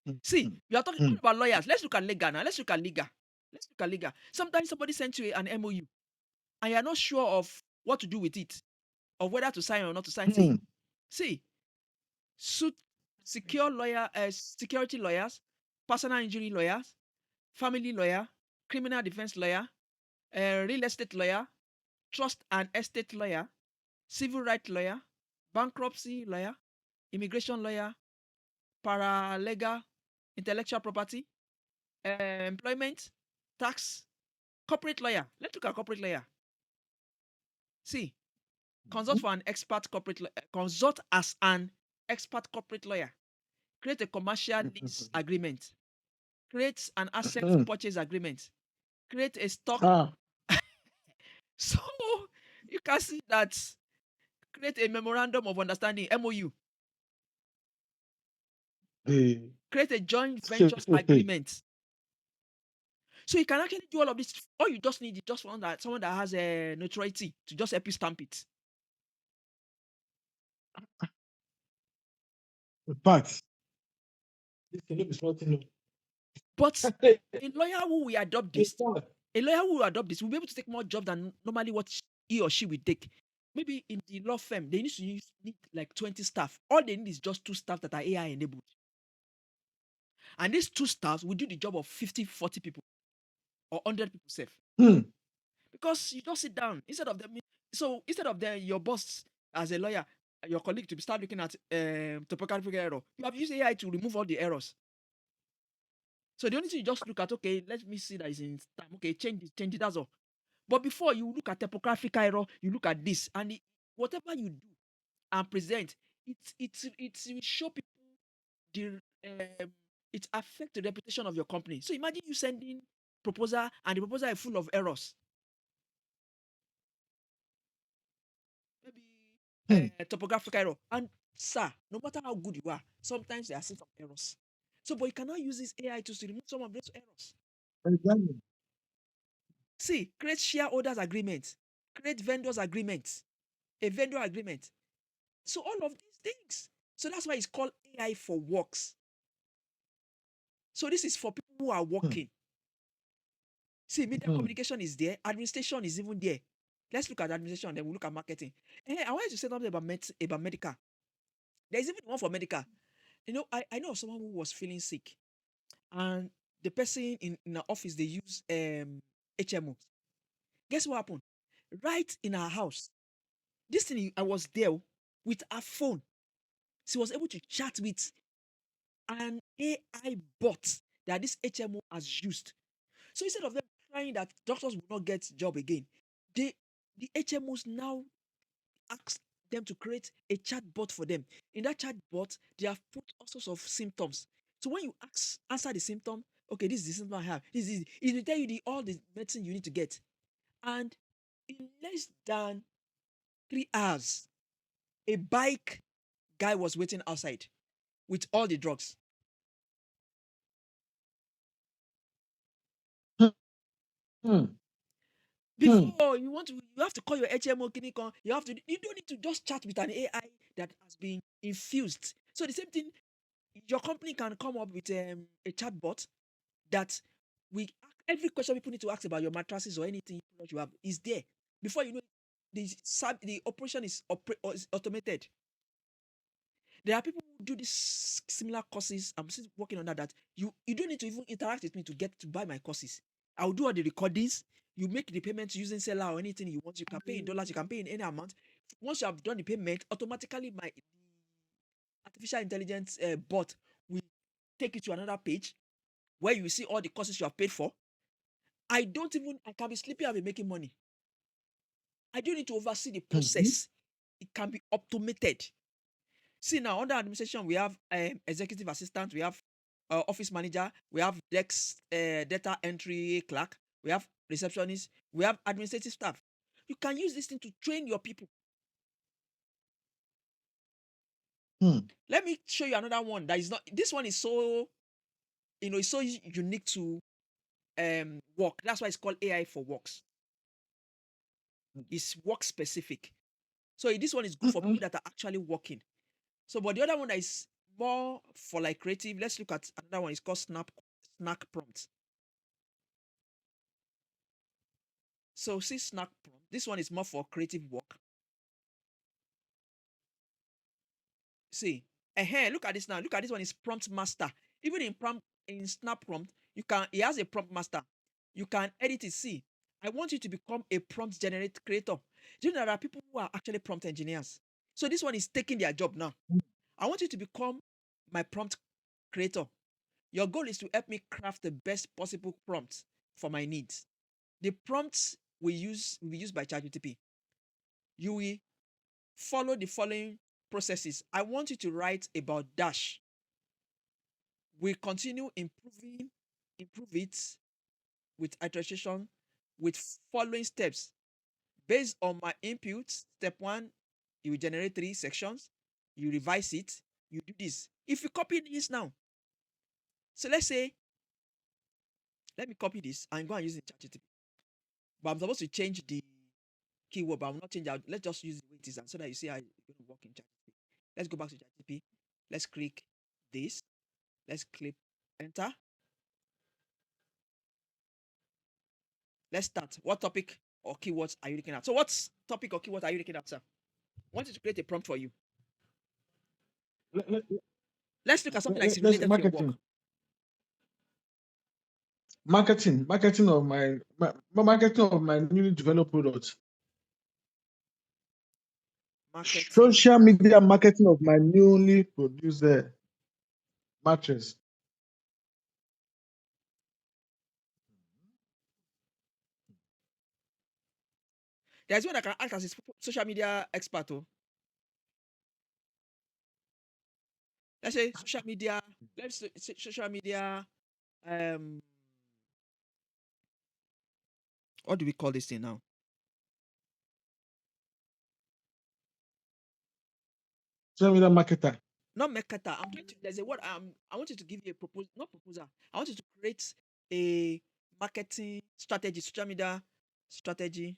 Hmm, See, hmm, you are talking hmm, what about lawyers. Let's look at legal now. Let's look at legal. Let's look at legal. Sometimes somebody sends you an MOU and you're not sure of what to do with it, of whether to sign or not to sign. hmm, See, suit secure lawyer, security lawyers, personal injury lawyers, family lawyer, criminal defense lawyer, real estate lawyer, trust and estate lawyer, civil right lawyer, bankruptcy lawyer, immigration lawyer, paralegal, intellectual property, employment, tax, corporate lawyer. Let's look at corporate lawyer. See, consult as an expert corporate lawyer. Create a commercial lease agreement. Create an asset hmm. purchase agreement. Create a stock. Ah, So you can see that, create a memorandum of understanding (MOU). hey, Create a joint ventures agreement. So you can actually do all of this. All you just need is just someone that has a notoriety to just help you stamp it. in fact, this can be something. But Hey, a lawyer who will adopt in this, fact, a lawyer who will adopt this will be able to take more job than normally what he or she will take. Maybe in the law firm, they need like 20 staff. All they need is just two staff that are AI enabled. And these two staffs will do the job of 50, 40 people or 100 people safe. hmm, Because you just sit down instead of them. So instead of your boss as a lawyer, your colleague to start looking at topographical error. You have used AI to remove all the errors. So the only thing you just look at, okay, let me see that is in time. Okay, change it, that's all. But before you look at topographical error, you look at this, and whatever you do and present, it will show people the it affects the reputation of your company. So imagine you sending proposal and the proposal is full of errors. Maybe topographical error. And sir, no matter how good you are, sometimes there are some errors. So, but you cannot use this AI to remove some of those errors. Exactly. See, create shareholders agreement, create vendors agreement, a vendor agreement. So all of these things. So that's why it's called AI for works. So this is for people who are working. See, media communication is there, administration is even there. Let's look at administration, then we'll look at marketing. I wanted to say something about medical. There's even one for medical. You know, I know of someone who was feeling sick, and the person in our office, they use HMO. Guess what happened? Right in our house, this thing, I was there with her phone. She was able to chat with an AI bot that this HMO has used. So instead of them crying that doctors will not get job again, they the HMOs now ask them to create a chat bot for them. In that chat bot, they have put all sorts of symptoms. So when you answer the symptom, okay, this is the symptom I have. It will tell you all the medicine you need to get. And in less than 3 hours, a bike guy was waiting outside with all the drugs. Before you have to call your HMO clinic on, you don't need to just chat with an AI that has been infused. So the same thing, your company can come up with a chat bot that every question people need to ask about your mattresses or anything you have is there. Before you know, the operation is automated. There are people who do this similar courses. I'm still working on that you don't need to even interact with me to buy my courses. I'll do all the recordings. You make the payment using seller or anything you want. You can pay in dollars, you can pay in any amount. Once you have done the payment, automatically the artificial intelligence bot will take you to another page where you see all the courses you have paid for. I can be sleeping, I'll be making money. I don't need to oversee the process. It can be automated. See, now under administration, we have executive assistant, we have office manager, we have data entry clerk, we have receptionist, we have administrative staff. You can use this thing to train your people. Let me show you another one that is not. This one is so, it's so unique to work. That's why it's called AI for works. It's work specific. So this one is good for people that are actually working. So, but the other one that is more for like creative, let's look at another one. It's called snack prompt. So see snack prompt. This one is more for creative work. See, look at this now. Look at this one is prompt master. Even in snap prompt, it has a prompt master. You can edit it. See, I want you to become a prompt creator. Do you know there are people who are actually prompt engineers? So this one is taking their job now. I want you to become my prompt creator. Your goal is to help me craft the best possible prompts for my needs. The prompts will be used by ChatGPT. You will follow the following processes. I want you to write about dash. We continue improve it with iteration, with following steps. Based on my input, step one, you will generate 3 sections, you revise it, you do this. If you copy this now, so let's say, let me copy this and go and use it in ChatGPT. But I'm supposed to change the keyword, but I will not change out. Let's just use the way it is so that you see how it's going to work in ChatGPT. Let's go back to ChatGPT. Let's click this. Let's click enter. Let's start. What topic or keywords are you looking at? So what topic or keyword are you looking at, sir? I want you to create a prompt for you. Let's look at something that's related to your work. Marketing of my marketing of my newly developed products. marketing. Social media marketing of my newly produced mattress. There's one that can act as a social media expert. Oh. Let's say social media. Let's say social media. Um, what do we call this thing now? Social media marketer. Not marketer. I'm trying to. There's a word. I want you to give you a proposal. Not proposal. I want you to create a marketing strategy, social media strategy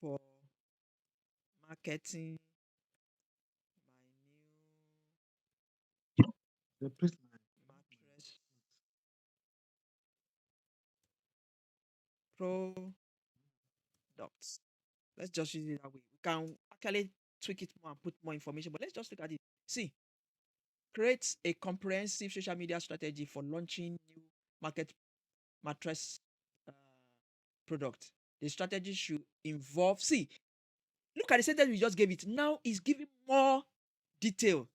for marketing The place. my new mattress products. Let's just use it that way. We can actually tweak it more and put more information, but let's just look at it. See, create a comprehensive social media strategy for launching new market mattress uh, product. The strategy should involve, see, look at the sentence we just gave it. Now it's giving more detail.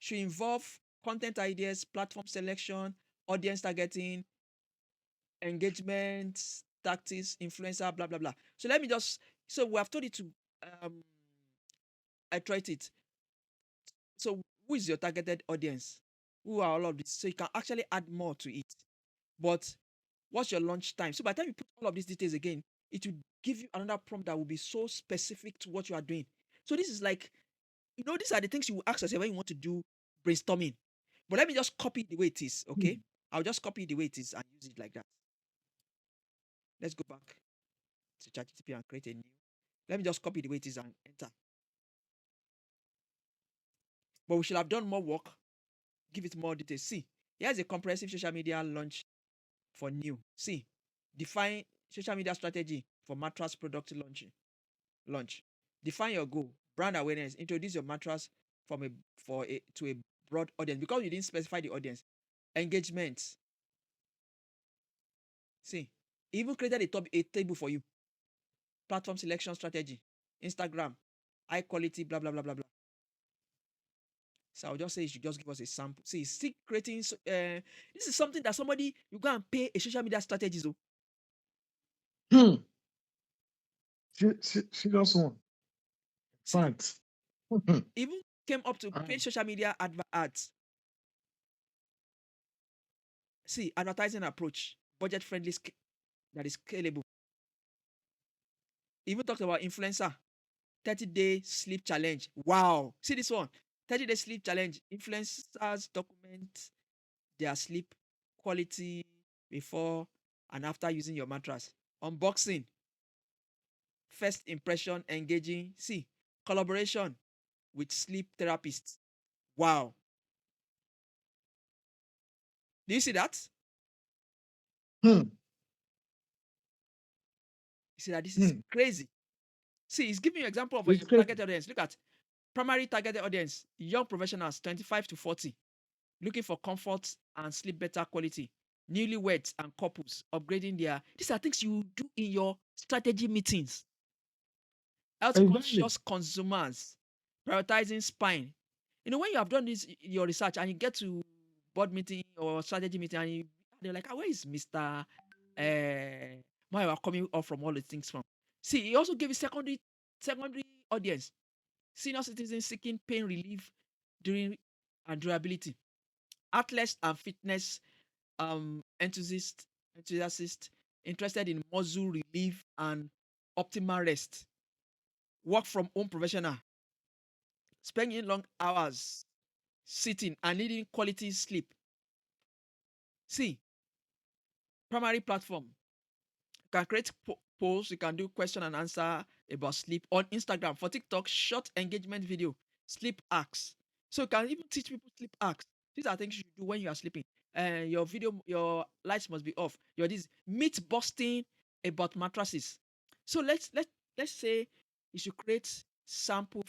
Should involve content ideas, platform selection, audience targeting, engagement, tactics, influencer, blah, blah, blah. So let me just, so we have told it to um, iterate it. So who is your targeted audience? Who are all of this? So you can actually add more to it. But what's your launch time? So by the time you put all of these details again, it will give you another prompt that will be so specific to what you are doing. So this is like, these are the things you will ask yourself when you want to do brainstorming. But let me just copy it the way it is, okay? I'll just copy it the way it is and use it like that. Let's go back to ChatGPT and create a new. Let me just copy the way it is and enter. But we should have done more work. Give it more details. See, here's a comprehensive social media launch for new. See, define social media strategy for mattress product launch. Define your goal, brand awareness, introduce your mattress to a broad audience because you didn't specify the audience. Engagement. See, even created a table for you. Platform selection strategy, Instagram, high quality, blah blah blah blah blah. So I'll just say you should just give us a sample. See, still creating. This is something that somebody you go and pay a social media strategist. Hmm. Serious one. See, Fact. even came up to pay social media ads. See, advertising approach, budget friendly, that is scalable. Even talked about influencer, 30-day sleep challenge. Wow. See this one, 30-day sleep challenge. Influencers document their sleep quality before and after using your mattress. Unboxing, first impression engaging. See, collaboration with sleep therapists. Wow. Do you see that? Hmm. You see that this is Hmm. crazy. See, it's giving you an example of a It's crazy. target audience. Look at primary targeted audience, young professionals 25 to 40, looking for comfort and sleep better quality. Newlyweds and couples upgrading their. These are things you do in your strategy meetings. Health Exactly. conscious consumers, prioritizing spine. When you have done this your research and you get to board meeting or strategy meeting and they're like, where is Mr. Why you are coming off from all the things from? See, he also gave a secondary audience, senior citizens seeking pain relief during and durability, athletes and fitness enthusiasts interested in muscle relief and optimal rest, work from home professional spending long hours sitting and needing quality sleep. See, primary platform. You can create polls, you can do question and answer about sleep on Instagram. For TikTok, short engagement video, sleep hacks. So you can even teach people sleep hacks. These are things you do when you are sleeping. Your video, your lights must be off. Your this myth busting about mattresses. So let's say you should create sample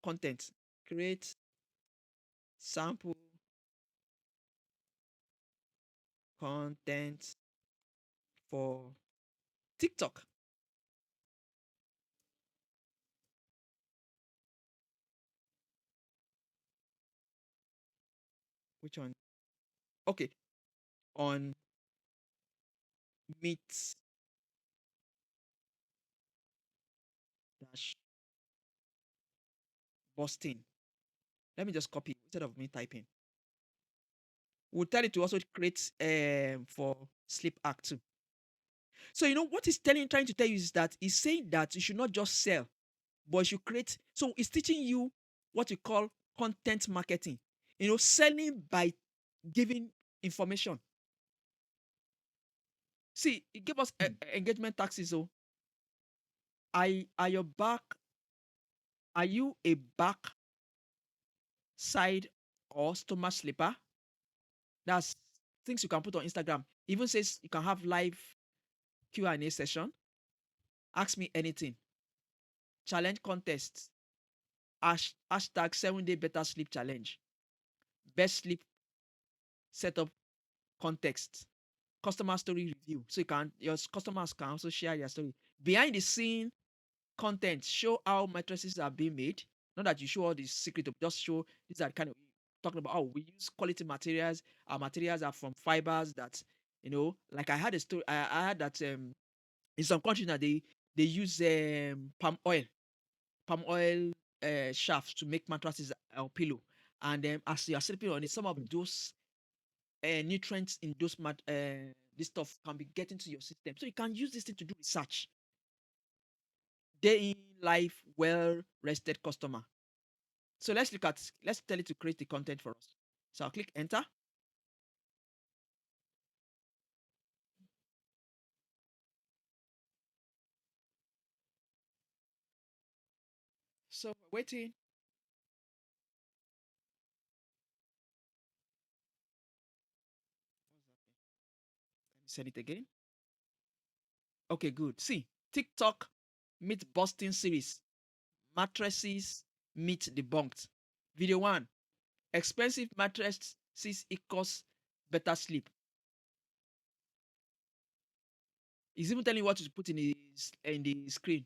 content, create sample content for TikTok. Which one? Okay, on meet dash Boston. Let me just copy instead of me typing. We'll tell it to also create for sleep act too. So you know what he's trying to tell you is that he's saying that you should not just sell, but you should create. So it's teaching you what we call content marketing. You know, selling by giving information. See, it gave us engagement taxes. So, are your back? Are you a back side or stomach sleeper? That's things you can put on Instagram. Even says you can have live Q&A session. Ask me anything. Challenge contest. Hashtag 7-day better sleep challenge. Best sleep setup context. Customer story review. So your customers can also share their story. Behind the scene content. Show how mattresses are being made. Not that you show all the secret, just show these are kind of talking about. Oh, we use quality materials. Our materials are from fibers that, like I had a story. I had that in some countries now they use palm oil shafts to make mattresses or pillow, and as you are sleeping on it, some of those nutrients in those this stuff can be getting to your system. So you can use this thing to do research. Day in life, well rested customer. So let's tell it to create the content for us. So I'll click enter. So we're waiting. Let me send it again. Okay, good. See, TikTok meet Boston series. Mattresses meet debunked. Video one. Expensive mattresses equals better sleep. It's even telling you what to put in the screen.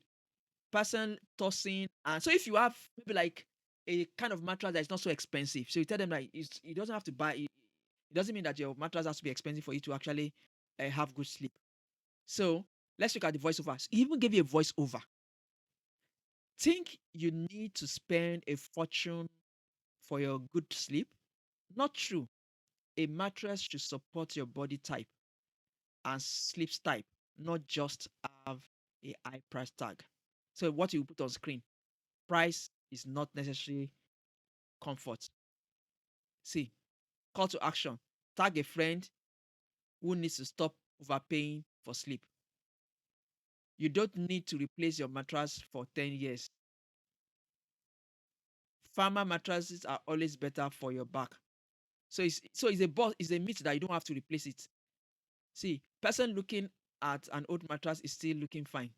Person tossing, and so if you have maybe like a kind of mattress that is not so expensive, so you tell them like it doesn't have to buy it. It doesn't mean that your mattress has to be expensive for you to actually have good sleep. So let's look at the voiceover. So he even give you a voiceover. Think you need to spend a fortune for your good sleep? Not true. A mattress should support your body type and sleep type, not just have a high price tag. So what you put on screen, price is not necessarily comfort. See, call to action. Tag a friend who needs to stop overpaying for sleep. You don't need to replace your mattress for 10 years. Farmer mattresses are always better for your back. So it's a myth that you don't have to replace it. See, person looking at an old mattress is still looking fine.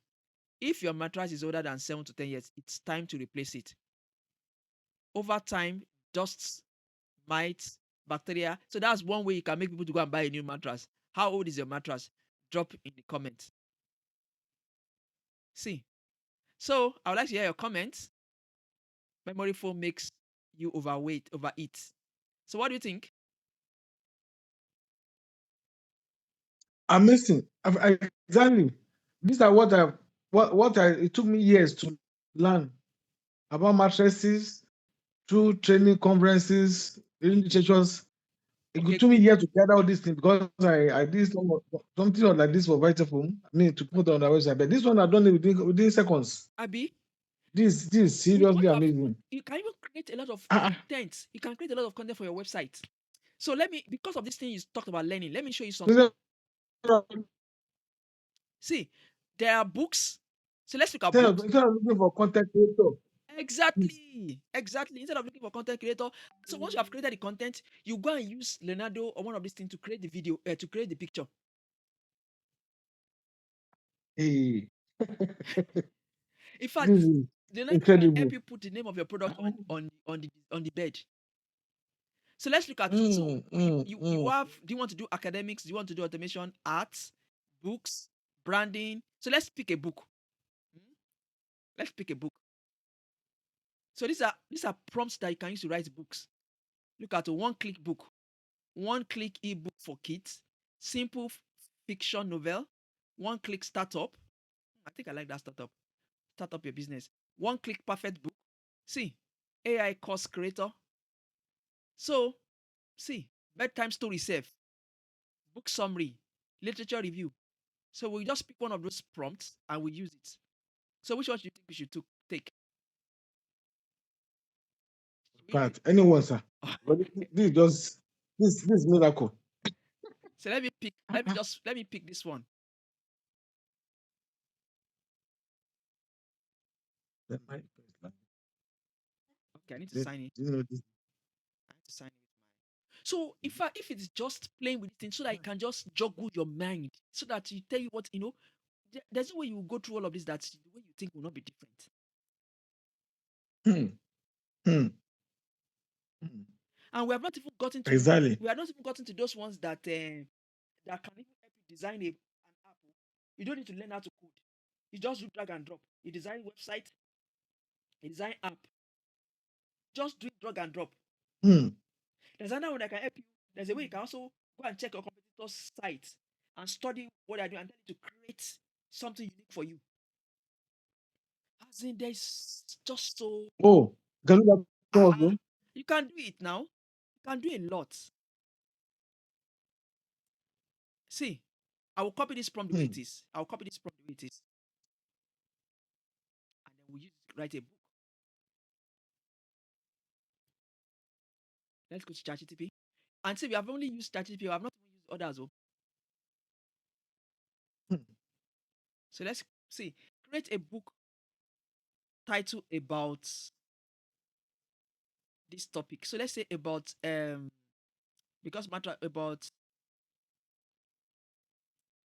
If your mattress is older than 7 to 10 years, it's time to replace it. Over time, dust, mites, bacteria. So that's one way you can make people to go and buy a new mattress. How old is your mattress? Drop in the comments. See. So I would like to hear your comments. Memory foam makes you overeat. So what do you think? Amazing. Exactly. These are what it took me years to learn about mattresses through training conferences, reading literatures. It Okay, took me years to gather all these things because I did something like this for Vitafoam. I mean to put on the website. But this one I done it within seconds. Abby, This is what seriously you have even amazing. you can even create a lot of Ah, content. You can create a lot of content for your website. So because of this thing you talked about learning, let me show you something. instead of See, there are books. So let's look at instead of books. instead of looking for content creator, please. Exactly. Instead of looking for content creator, so once you have created the content, you go and use Leonardo or one of these things to create the video, to create the picture. Hey, In fact, this is Leonardo can help incredible. you put the name of your product on the bed. So let's look at so Mm, mm, you mm. have. Do you want to do academics? Do you want to do automation, arts, books, branding? So let's pick a book. Hmm? Let's pick a book. So these are prompts that you can use to write books. Look at a one-click book. one-click ebook for kids, simple fiction novel, one-click startup. I think I like that startup. Start up your business. One-click perfect book. See, AI course creator. So, see, bedtime story safe, book summary, literature review. So we just pick one of those prompts and we use it. So which one do you think we should take? Should we use? But anyone, sir. But this is just this miracle. So let me pick. Ah, ah. Let me pick this one. Then my first line. Okay, I need to Then, sign it. you know this. I need to sign it with mine. So if it's just playing with things so that you can just juggle your mind, so that you tell you what there's no way you will go through all of this that the way you think will not be different. Hmm. Hmm. Hmm. And we have not even gotten to Exactly. those ones that can even help you design an app. You don't need to learn how to code. You just do drag and drop. You design website, you design app. Just do it drag and drop. Hmm. There's another one that can help you. There's a way you can also go and check your competitor's site and study what they're doing and tell you to create something unique for you. As in, there's just so Oh, can you do that ah, also? you can do it now. You can do a lot. See, I will copy this from the way Hmm. it is. I will copy this from the way it is, and then we use it to write a book. Let's go to ChatGPT. And see, we have only used ChatGPT. We have not even used others. Oh. Hmm. So let's see. Create a book title about this topic. So let's say about because matter about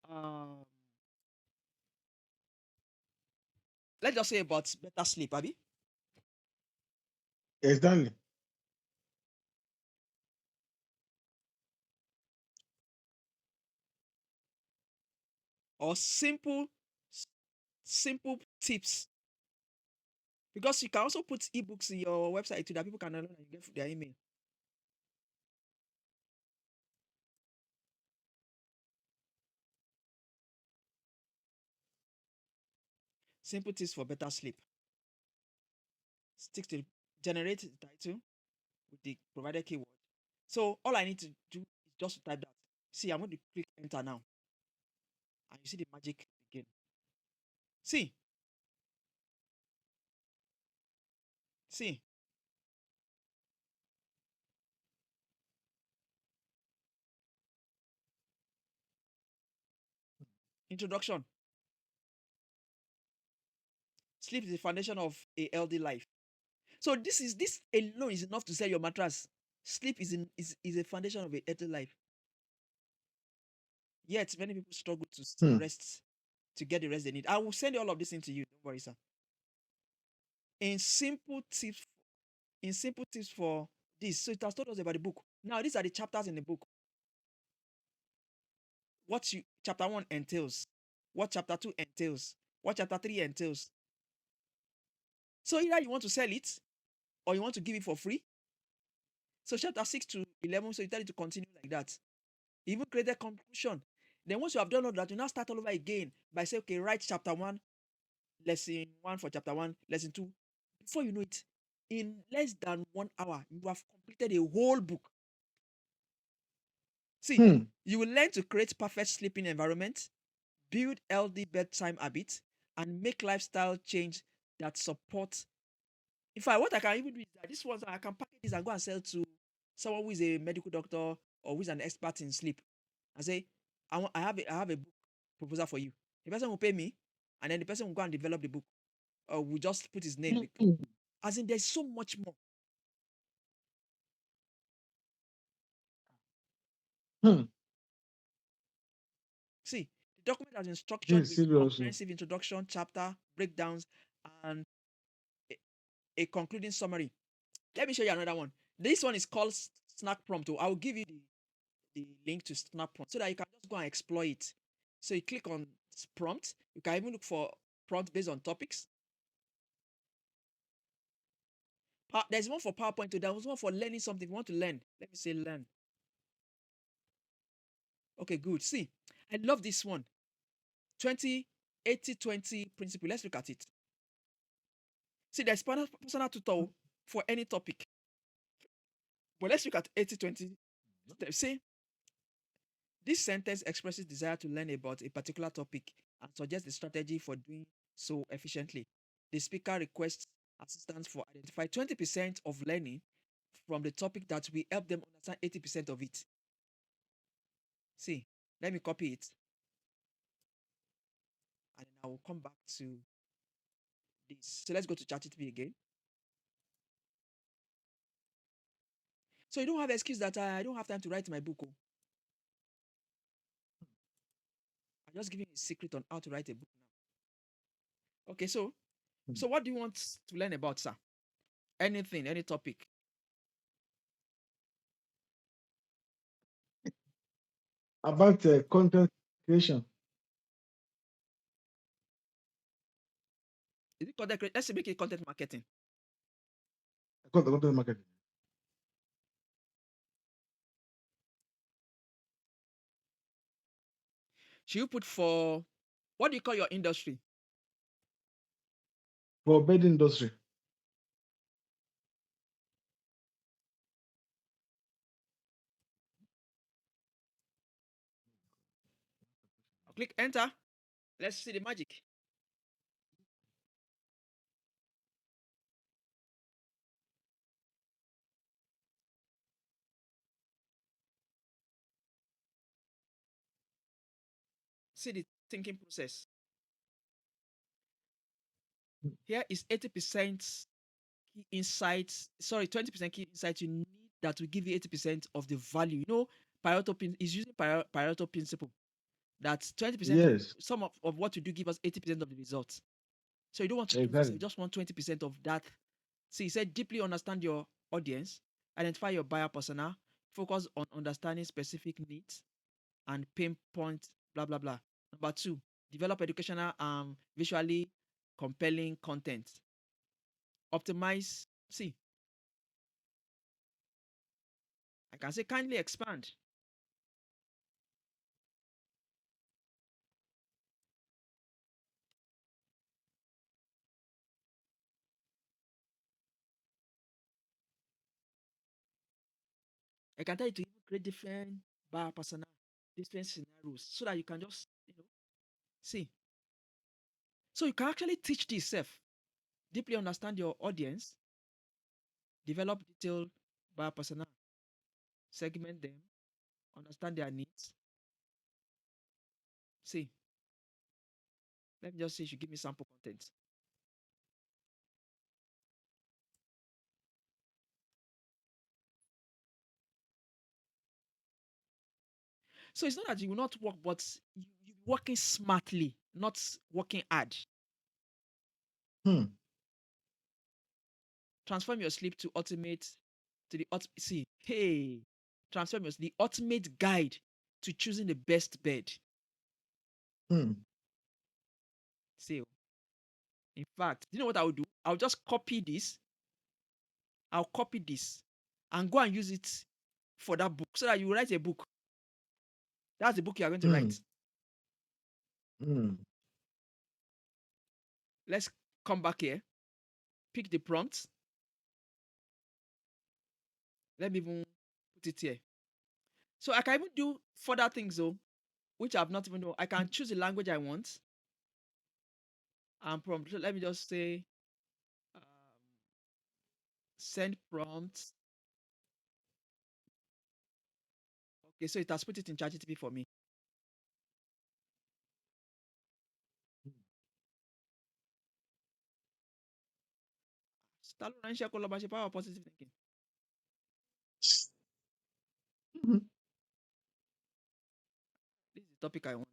um let's just say about better sleep, Abby, Exactly. or simple tips. Because you can also put ebooks in your website too that people can download and get their email. Simple tips for better sleep. Stick to generate the title with the provided keyword. So all I need to do is just to type that. See, I'm going to click enter now, and you see the magic again. See, see, introduction. Sleep is the foundation of a healthy life. So this alone is enough to sell your mattress. Sleep is a foundation of a healthy life. Yet many people struggle to Hmm. rest to get the rest they need. I will send all of this into you. Don't worry, sir. In simple tips, in simple tips for this. So it has told us about the book. Now these are the chapters in the book. What you chapter 1 entails, what chapter 2 entails, what chapter 3 entails. So either you want to sell it or you want to give it for free. So chapter 6 to 11, so you tell it to continue like that. Even create a conclusion. Then once you have done all that, you now start all over again by saying, okay, write chapter 1, lesson 1 for chapter 1, lesson 2. Before you know it, in less than 1 hour, you have completed a whole book. See, Hmm. you will learn to create perfect sleeping environment, build healthy bedtime habits, and make lifestyle change that support. In fact, what I can even do is that this ones I can package this and go and sell to someone who is a medical doctor or who is an expert in sleep, and say, I have a book proposal for you. The person will pay me, and then the person will go and develop the book, or will just put his name. Hmm. As in, there's so much more. Hmm. See, the document has been structured This is with serious. Oh. comprehensive introduction, chapter breakdowns, and a concluding summary. Let me show you another one. This one is called Snack Prompt. I will give you the link to Snack Prompt so that you can just go and explore it. So you click on prompt. You can even look for prompt based on topics. There's one for PowerPoint. There's one for learning something. If you want to learn, let me say learn. Okay, good. See, I love this one. 20 80 20 principle. Let's look at it. See, there's personal tutor for any topic. But let's look at 80 20 steps. See, this sentence expresses desire to learn about a particular topic and suggests a strategy for doing so efficiently. The speaker requests assistance for identify 20% of learning from the topic that will help them understand 80% of it. See, let me copy it and then I will come back to this. So let's go to ChatGPT again. So you don't have excuse that I don't have time to write my book. Oh. I'm just giving you a secret on how to write a book now. Okay, so what do you want to learn about, sir? Anything, any topic. About content creation. Is it content? Let's say make it content marketing. Content marketing. Should you put for what do you call your industry? For bed industry. I'll click enter. Let's see the magic. See the thinking process. Here is 80% key insights. Sorry, 20% key insights you need that will give you 80% of the value. You know, Pareto is using Pareto principle. That's 20% of Yes, some of what you do give us 80% of the results. So you don't want to stress yourself, you exactly. just want 20% of that. See, he said deeply understand your audience, identify your buyer persona, focus on understanding specific needs and pinpoint blah blah blah. Number two, develop educational visually compelling content. Optimize. See, I can say kindly expand. I can tell you to even create different buyer persona, different scenarios, so that you can just see. So you can actually teach this self. Deeply understand your audience, develop detailed buyer persona, segment them, understand their needs. See, let me just say, you should give me sample content. So it's not that you will not work, but you working smartly, not working hard. Hmm. Transform your sleep to ultimate to the see. Hey, transform your the ultimate guide to choosing the best bed. Hmm. See, in fact, you know what I will do? I'll just copy this. I'll copy this and go and use it for that book so that you write a book. That's the book you are going to Hmm. write. Hmm. Let's come back here, pick the prompt. Let me even put it here. So I can even do further things though, which I've not even know. I can choose the language I want and prompt. So let me just say um, send prompt. Okay, so it has put it in ChatGPT for me. Ta ló ránṣẹ́ kó lọ bá ṣe power positive thinking? Mhm. This is the topic I want.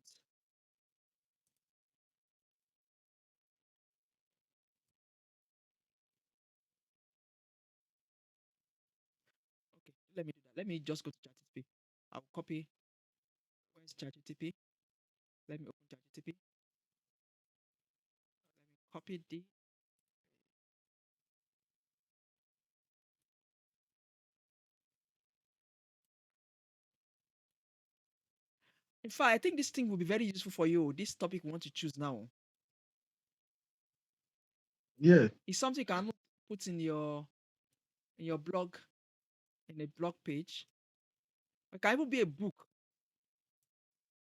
Okay, let me do that. Let me just go to ChatGPT. I'll copy. Where's ChatGPT? Let me open ChatGPT. Let me copy the. In fact, I think this thing will be very useful for you. This topic we want to choose now. Yes, It's something you can put in your blog, in a blog page. It can even be a book.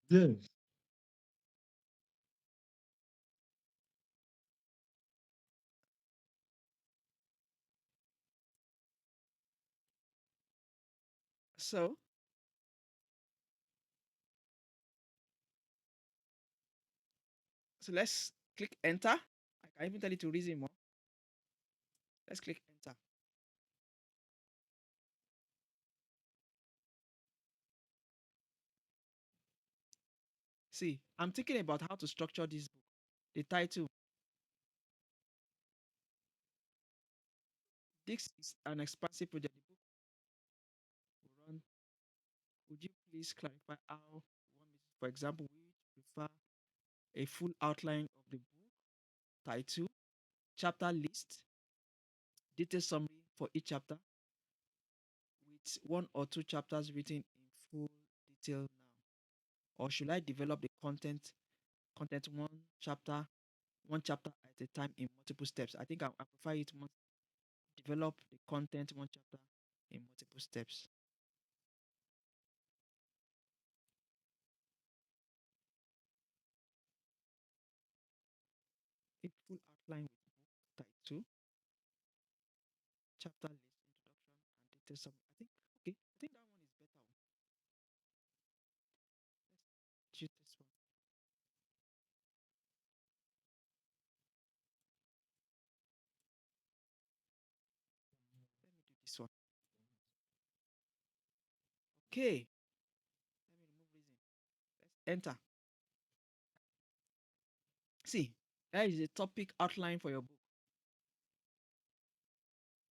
yes, So, so let's click enter. I can even tell you to reason more. Let's click enter. See, I'm thinking about how to structure this book. The title. This is an expansive project. The book will run. Would you please clarify how you want me to, for example, we prefer a full outline of the book, title, chapter list, detailed summary for each chapter, with one or two chapters written in full detail now? Or should I develop the content one chapter at a time in multiple steps? I think I prefer it to develop the content one chapter in multiple steps. A full outline with book title, chapter list, introduction, and detailed summary. I think that one is better. Let's choose this one. Let me do this one. Okay. Let me remove reason. Let's enter. See, there is a topic outline for your book.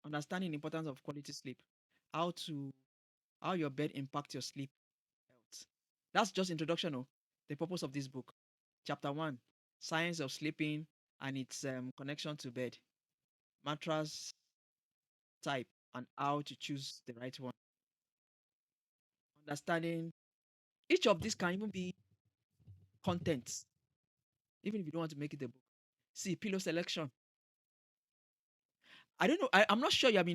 Understanding the importance of quality sleep. How to how your bed impact your sleep health. That's just introduction of the purpose of this book. Chapter 1, science of sleeping and its connection to bed, mattress type, and how to choose the right one. Understanding each of these can even be contents, even if you don't want to make it a book. See, pillow selection. I don't know. I'm not sure you have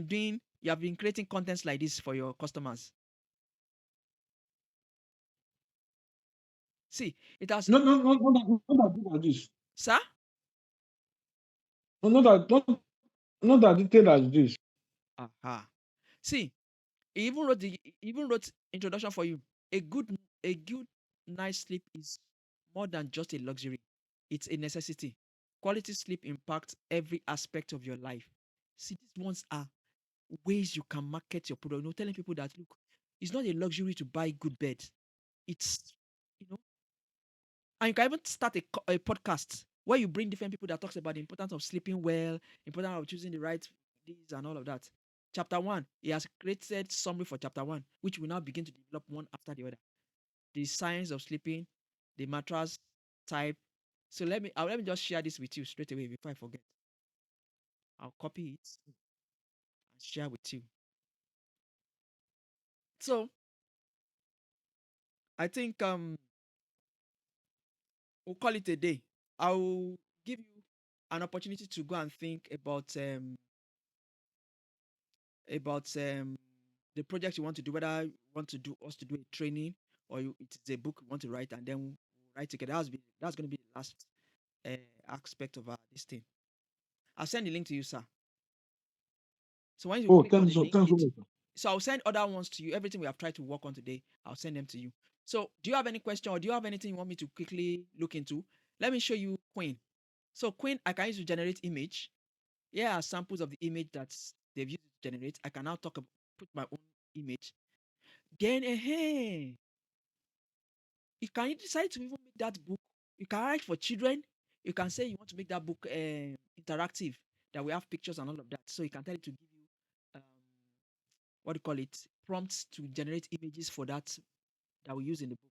been creating contents like this for your customers. See, it has, no, no, no, no, no, not that like this. sir. No, not that detailed as this. Aha. See, he even wrote introduction for you. A good night's sleep is more than just a luxury. It's a necessity. Quality sleep impacts every aspect of your life. See, these ones are ways you can market your product. Telling people that look, it's not a luxury to buy good bed. It's you know, and you can even start a podcast where you bring different people that talks about the importance of sleeping well, importance of choosing the right this and all of that. Chapter 1, he has created summary for chapter 1, which we now begin to develop one after the other. The science of sleeping, the mattress type. So let me just share this with you straight away before I forget. I'll copy it and share with you. So I think we'll call it a day. I'll give you an opportunity to go and think about the project you want to do, whether you want to do us to do a training or it is a book you want to write, and then we'll write together. That's going to be the last uh, aspect of this thing. I'll send the link to you, sir. So once you Oh, click on the link, thanks so it much. so I'll send other ones to you. Everything we have tried to work on today, I'll send them to you. So do you have any question or do you have anything you want me to quickly look into? Let me show you Queen. So Queen, I can use to generate image. Here are samples of the image that they've used to generate. I can now put my own image. Then, you can decide to even make that book. You can write for children. You can say you want to make that book interactive, that we have pictures and all of that. So you can tell it to give you um, what do you call it, prompts to generate images for that we use in the book,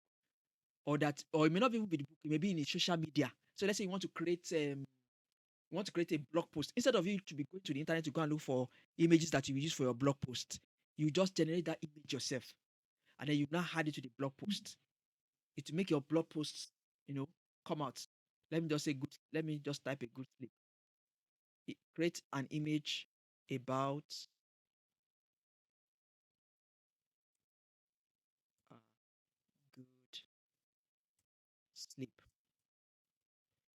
or it may not even be the book. It may be in a social media. So let's say you want to create a blog post instead of you to be going to the internet to go and look for images that you will use for your blog post. You just generate that image yourself, and then you now add it to the blog post. it will make your blog posts, come out. Let me just say good. Let me just type a good sleep. Create an image about uh, good sleep.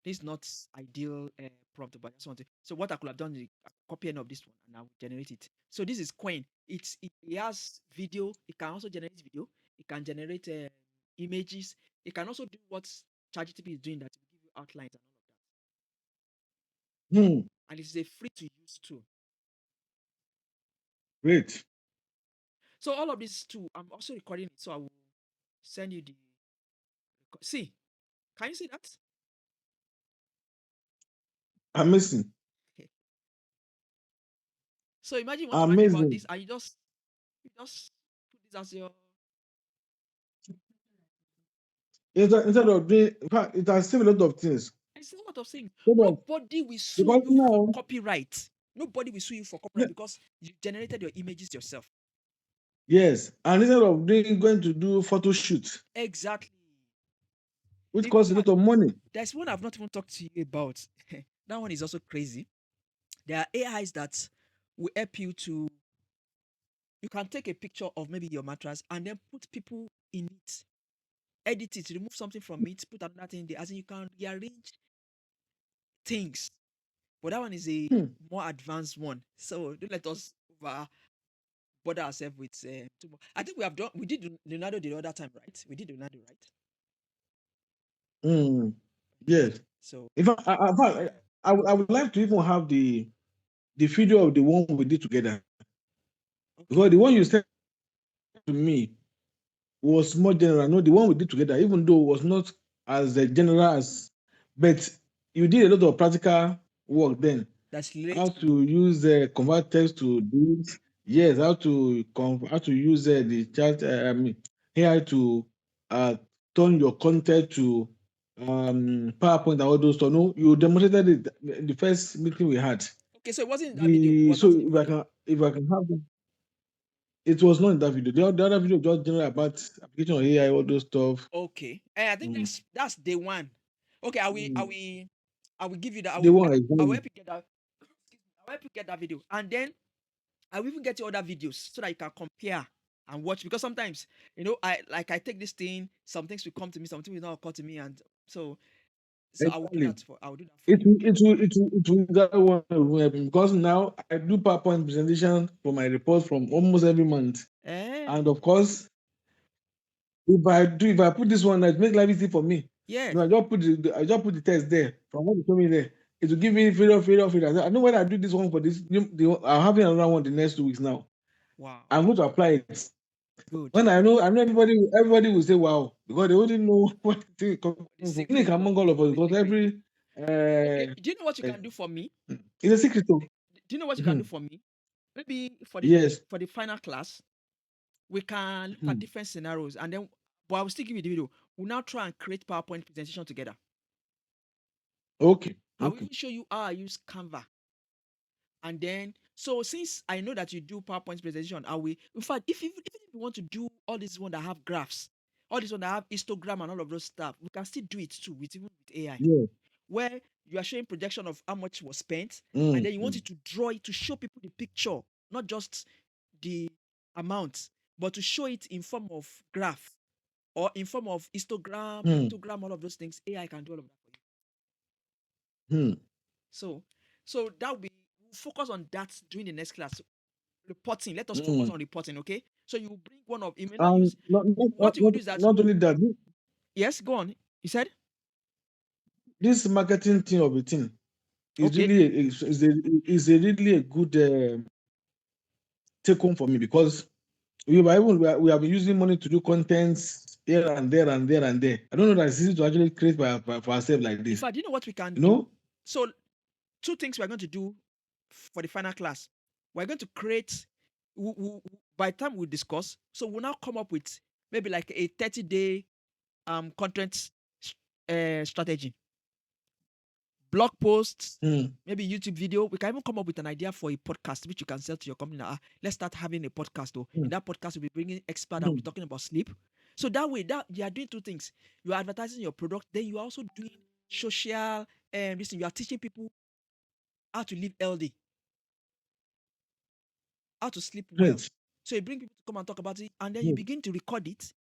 This is not ideal prompt, but I just want to. So what I could have done is copy any of this one and I will generate it. So this is Coin. It has video. It can also generate video. It can generate images. It can also do what ChatGPT is doing, that will give you outlines and all of that. Hmm. And it's a free to use tool. Great. So all of this too, I'm also recording it. So I will send you the. See, can you see that? Amazing. So imagine you want to write about Amazing. this, and you just put this as your. Instead of doing, in fact, it has saved a lot of things. It's a lot of things. Instead of, Nobody will sue because you for now, copyright. Nobody will sue you for yeah, copyright because you generated your images yourself. yes, and instead of going to do photo shoot, Exactly. which In costs a lot fact, of money. there's one I've not even talked to you about. That one is also crazy. There are AIs that will help you to. You can take a picture of maybe your mattress and then put people in it, edit it, remove something from it, put another thing there. As in, you can rearrange things. But that one is a Hmm. more advanced one. So don't let us over bother ourselves with too much. I think we did Leonardo the other time, right? We did Leonardo, right? Hmm. Yes. Yes. So In fact, I would like to even have the video of the one we did together, okay, because the one you sent to me was more general. No, the one we did together, even though it was not as general as, but you did a lot of practical work then. that's How related to the. to use convert text to do, yes, how to use the chat, I mean, AI to uh, turn your content to PowerPoint and all those stuff. No, you demonstrated it in the first meeting we had. Okay, so it wasn't in that video. It was So not in the video. if I can have it, it was not in that video. The other video just general about application of AI, all those stuff. Okay, I think Mm. that's day one. Okay, I will I Mm. will I will give you that. The one I will exactly. help you get that. I will help you get that video, and then I will even get you other videos so that you can compare and watch. Because sometimes, I take this thing, some things will come to me, some things will not occur to me, and so I will do Exactly. that for I will do that for It you. will, that one because now I do PowerPoint presentation for my report from almost every month. Eh, And of course, if I put this one, it make life easy for me. yes. I just put I just put the text there from what you told me there. It will give me failure. I know when I do this one for this, I'm having another one the next 2 weeks now. Wow. I'm going to apply it. Good. When I know everybody will say wow, because they wouldn't know what it coming The from. secret Unique though. among all of us, The because secret. every Okay. uh, Do you know what you uh, can do for me? it's a secret though. Do you know what you can do Mhm. for me? Maybe Yes. for the final class, we can look at Mhm. different scenarios, and then, but I will still give you the video. We'll now try and create PowerPoint presentation together. Okay. I will Okay. even show you how I use Canva. And then, so since I know that you do PowerPoint presentation, I will, in fact, even if you want to do all this one that have graphs, all this one that have histogram and all of those stuff, we can still do it too with even with AI, Yeah. where you are showing projection of how much was spent, and Mm. then you want it to draw it to show people the picture, not just the amount, but to show it in form of graph or in form of histogram, Mm. pictogram, all of those things. AI can do all of that for you. Mm. So, that will be, we'll focus on that during the next class. Reporting. Let us focus Mm. on reporting, okay? So you bring one of, you may not And use, what you will do is that, not only that, yes, go on. You said, this marketing thing of a thing is okay. really is a really a good take home for me, because we have been using money to do contents here and there and there and there. I don't know that it's easy to actually create for ourselves like In this. fact, do you know what we can You do? know? So two things we're going to do for the final class. We're going to create, by the time we discuss, so we'll now come up with maybe like a 30-day content strategy, blog posts, Mm. maybe YouTube video. We can even come up with an idea for a podcast which you can sell to your company. Let's start having a podcast. Though in Mm. that podcast, we'll be bringing experts that will be Mm. talking about sleep. So that way, that you are doing two things. You are advertising your product, then you are also doing social listen, you are teaching people how to live healthy, how to sleep well. Great. So you bring people to come and talk about it, and then you Great. begin to record it.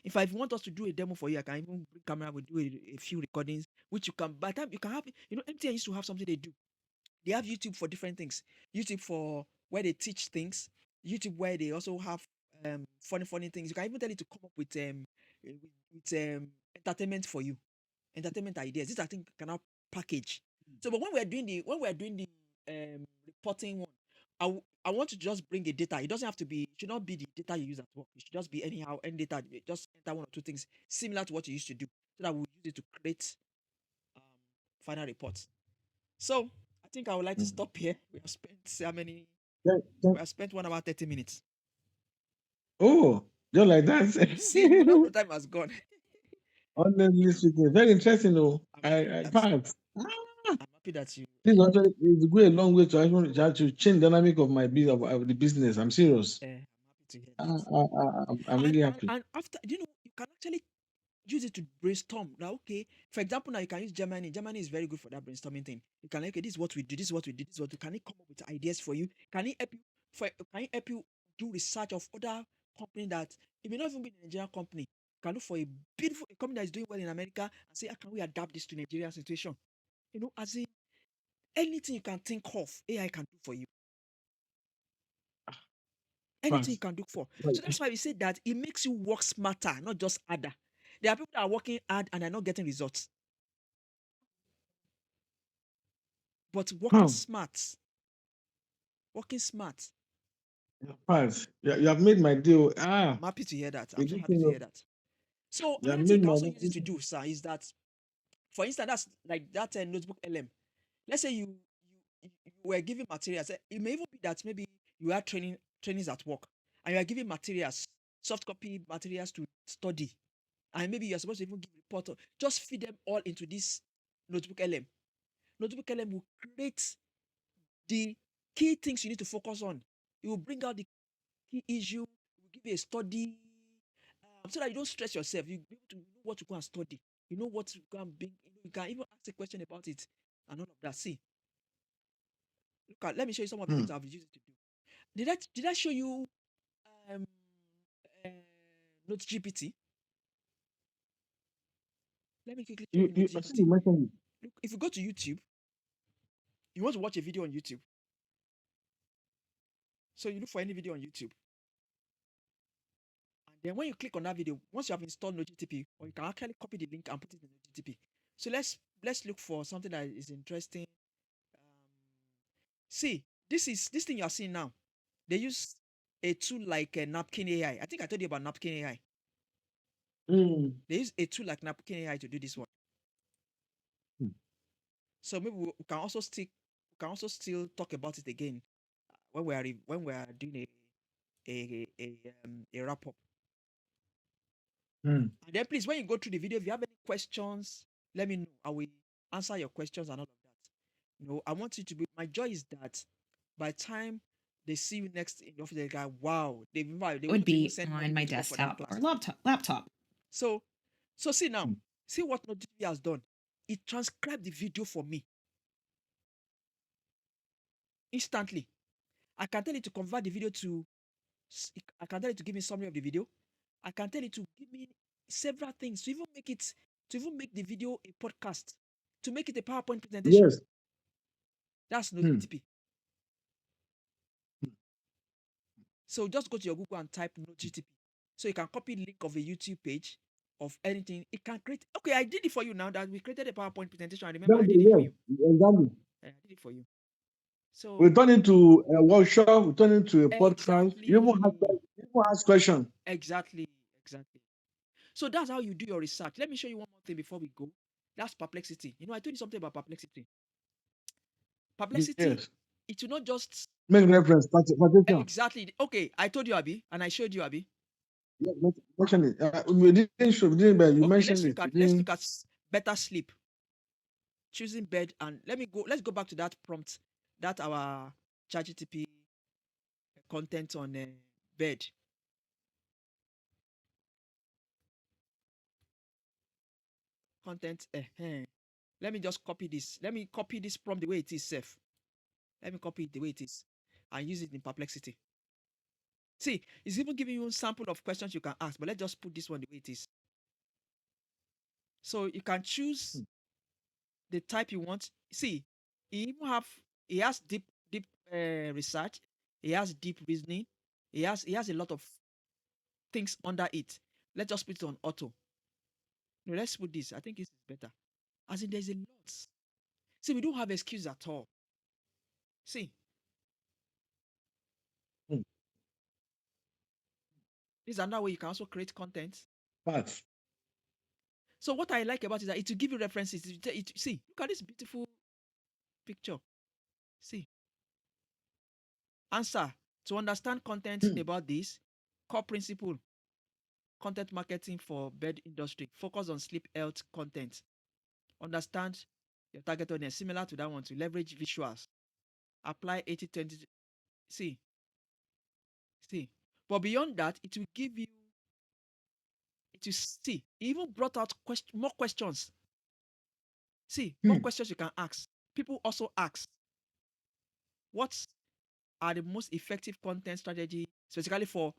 If I want us to do a demo for you, I can even bring camera, we'll do a few recordings, which you can by the time you can have, MTN used to have something they do. They have YouTube for different things. YouTube for where they teach things. YouTube where they also have funny things. You can even tell it to come up with entertainment for you, entertainment ideas. This I think cannot package. So, but when we're doing the reporting one, I want to just bring a data. It doesn't have to be. It should not be the data you use at work. It should just be anyhow any data. Just enter one or two things similar to what you used to do, so that we'll use it to create um, final reports. So I think I would like to Mm. stop here. We have spent how many? Thank- thank- We have spent 1 hour 30 minutes. Oh, just like See, you know the that. time has gone. Honestly speaking, very interesting. Oh, I'm happy in that fact, I'm happy that you. this actually it go a long way to actually to change dynamic of my business of the business. I'm serious. I'm happy to hear that. I'm And, really and happy. and after you can actually use it to brainstorm. Now, okay, for example, now you can use Germany. Germany is very good for that brainstorming thing. You can like, okay, this is what we do. This is what we do. This is what we do. Can it come up with ideas for you? Can it help you? Can it help you do research of other company that it may not even be a Nigerian company? You can look for a beautiful a company that is doing well in America and say, how can we adapt this to Nigerian situation? As in anything you can think of, AI can do for you. Anything you Fast. can do for. So Right. that's why we say that it makes you work smarter, not just harder. There are people that are working hard and are not getting results, but Wow. working smart. Fast. You have made my deal. I'm happy to hear that. A I'm so good happy to thing. hear that. So You have another thing you made can my also use it to do, sir, is that, for instance, that's like that notebook LM. Let's say you were giving materials. It may even be that maybe you are trainings at work, and you are giving materials, soft copy materials to study, and maybe you're supposed to even give report. Just feed them all into this notebook LM. Notebook LM will create the key things you need to focus on. It will bring out the key issue. It will give you a study, so that you don't stress yourself. You be able to know what to go and study. You know what to go and bring. You can even ask a question about it and all of that. See, let me show you some of the Hmm. things I've used it to do. Did I show you um uh, Note GPT? Let me quickly show you Note I think GPT. you mentioned it. Look, if you go to YouTube, you want to watch a video on YouTube. So you look for any video on YouTube. And then when you click on that video, once you have installed Note GTP, or you can actually copy the link and put it in Note GTP. So let's look for something that is interesting. See, this thing you are seeing now. They use a tool like Napkin AI. I think I told you about Napkin AI. Hmm. They use a tool like Napkin AI to do this one. Hmm. So maybe we can also still talk about it again when we are doing a wrap up. Hmm. And then please, when you go through the video, if you have any questions, let me know. I will answer your questions and all of that. I want you to be. My joy is that by the time they see you next in the office, they go, "Wow!" They Would want to even be send on money my to for that desktop class. or laptop. So, see now, Hmm. see what NotiGP has done. It transcribed the video for me instantly. I can tell it to convert the video to. I can tell it to give me summary of the video. I can tell it to give me several things to even make the video a podcast, to make it a PowerPoint presentation. Yes. That's no Hmm. GTP. So just go to your Google and type no GTP. So you can copy link of a YouTube page of anything. It can create. Okay, I did it for you now that we created a PowerPoint presentation. I remember I Exactly, did it for yes. you. Exactly. I did it for you. So We turn into a workshop. We turn into a podcast. exactly, You even ask question. exactly. So that's how you do your research. Let me show you one more thing before we go. That's perplexity. I told you something about perplexity. Perplexity, Yes. it will not just Make reference. Quotation. exactly. Okay, I told you, Abby, and I showed you, Abby. Yeah, mention it. We didn't show. We didn't. But you Okay, mentioned it. You let's didn't. look at better sleep, choosing bed, and let's go back to that prompt, that our ChatGPT content on bed. content. Let me just copy this. Let me copy this from the way it is safe. Let me copy it the way it is and use it in Perplexity. See, it's even giving you a sample of questions you can ask, but let's just put this one the way it is. So you can choose the type you want. See, he has deep research. He has deep reasoning. He has a lot of things under it. Let's just put it on auto. No, let's put this. I think this is better. As in, there's a lot. See, we don't have excuse at all. See, Hmm. this is another way you can also create content. But So what I like about it is that it will give you references. See, look at this beautiful picture. See, answer to understand content about this core principle. Content marketing for bed industry. Focus on sleep health content. Understand your target audience. Similar to that one, to leverage visuals. Apply 80-20. See, see. But beyond that, it will give you, it will see. It even brought out more questions. See, more questions you can ask. People also ask, what are the most effective content strategy specifically for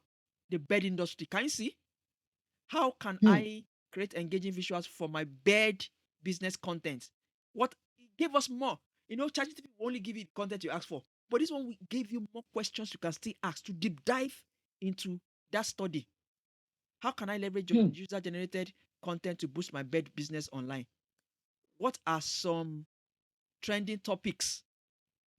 the bed industry? Can you see? How can I create engaging visuals for my bed business content? What it gave us more. ChatGPT will only give you the content you ask for. But this one will give you more questions you can still ask to deep dive into that study. How can I leverage user generated content to boost my bed business online? What are some trending topics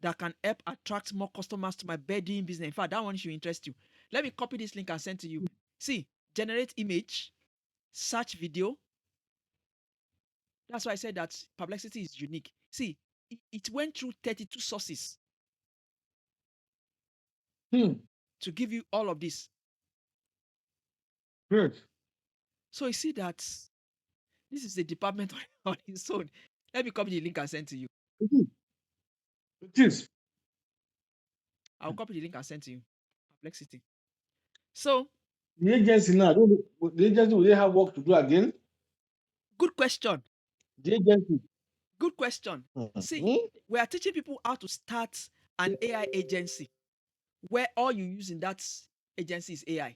that can help attract more customers to my bedding business? In fact, that one should interest you. Let me copy this link and send to you. See, generate image, search video. That's why I said that Perplexity is unique. See, it went through 32 sources to give you all of this. Great. So you see that this is a department on its own. Let me copy the link and send to you. It is. I'll copy the link and send to you. Perplexity. So, The agency now, the agency, will they have work to do again? good question. The agency. Good question. See, we are teaching people how to start an AI agency where all you use in that agency is AI.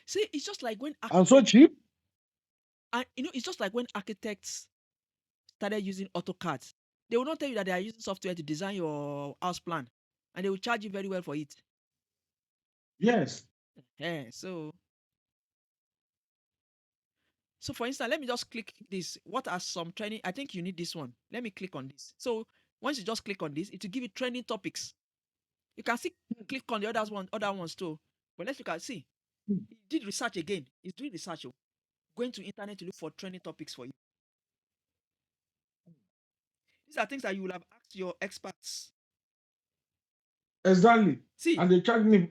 See, it's just like when And so cheap? and it's just like when architects started using AutoCAD. They will not tell you that they are using software to design your house plan, and they will charge you very well for it. Yes. Yeah, so for instance, let me just click this. What are some training? I think you need this one. Let me click on this. So once you just click on this, it will give you training topics. You can see click on the other ones too. But let's look at see. He did research again. He's doing research. Going to internet to look for training topics for you. These are things that you will have asked your experts. Exactly. See, And they charge me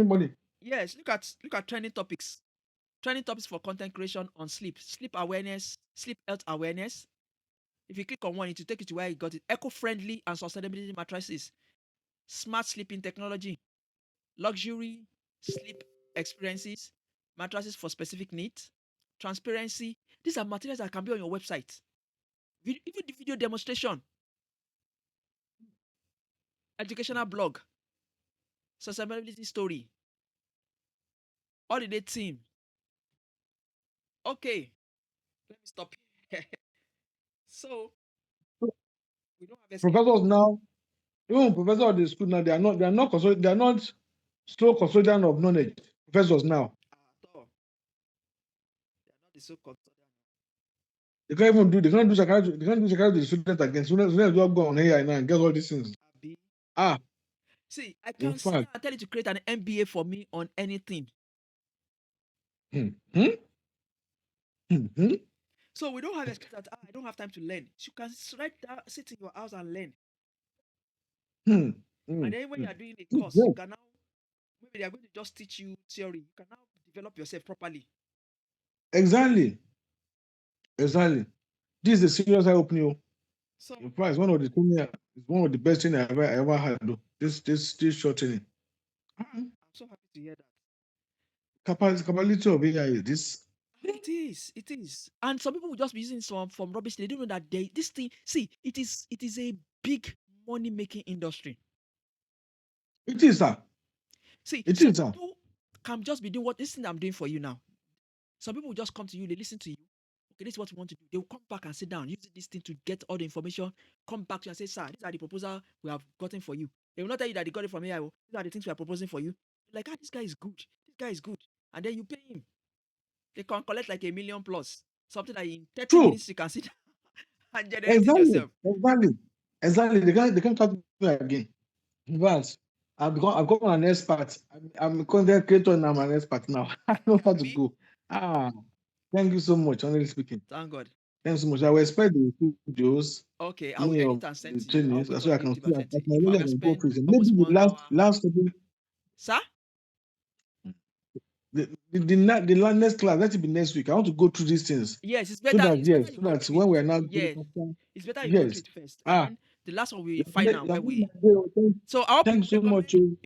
money. yes, look at training topics. Training topics for content creation on sleep awareness, sleep health awareness. If you click on one, it will take you to where you got it. Eco-friendly and sustainability mattresses, smart sleeping technology, luxury sleep experiences, mattresses for specific needs, transparency. These are materials that can be on your website. Even the video demonstration, educational blog, sustainability story, holiday team. Okay, let me stop here. So we don't have excuse. Professors now, even professors of the school now, they are not slow custodian of knowledge. Professors now. At all. They are not the so-called. They can't do psychiatry to the students again. Students will go on AI now and get all these things. See, I In can sit fact. down and tell you to create an MBA for me on anything. So we don't have excuse that I don't have time to learn. You can sit in your house and learn. And then when you are doing a course, you can now maybe they are going to just teach you theory. You can now develop yourself properly. Exactly. This is a serious eye opening. So in fact, it's one of the best things I ever had. This short training. I'm so happy to hear that. Capability of AI is this. It is. It is. And some people will just be using some from rubbish. They don't know that this thing. See, it is a big money making industry. It is, sir. See, It some is, sir. people can just be doing what this thing I'm doing for you now. Some people will just come to you, they listen to you. Okay, this is what we want to do. They will come back and sit down, use this thing to get all the information, come back to you and say, sir, these are the proposal we have gotten for you. They will not tell you that they got it from here. These are the things we are proposing for you. Like, this guy is good. This guy is good. And then you pay him. They can collect like 1 million plus. Something that in 30 True. minutes you can sit down and generate it Exactly. yourself. Exactly. They can't talk to me again. In fact, I've become an expert. I'm a content creator and I'm an expert now. I know how to Abi? go. Thank you so much, honestly speaking. Thank God. Thanks so much. I will expect the videos, Okay, I will any edit of and send the to you. I'll trainings wait so on I the can YouTube see and at send to you. my If level I I have can go spent through it. Maybe almost the 1 hour, last topic, sir? the next class, let it be next week. I want to go through these things Yes, so that it's better yes, you so go that through it. when we are now going Yeah, after, it's better you go through yes. it first, and then the last one we find out You're where making we. my day. So I hope you Thanks so make much. comment.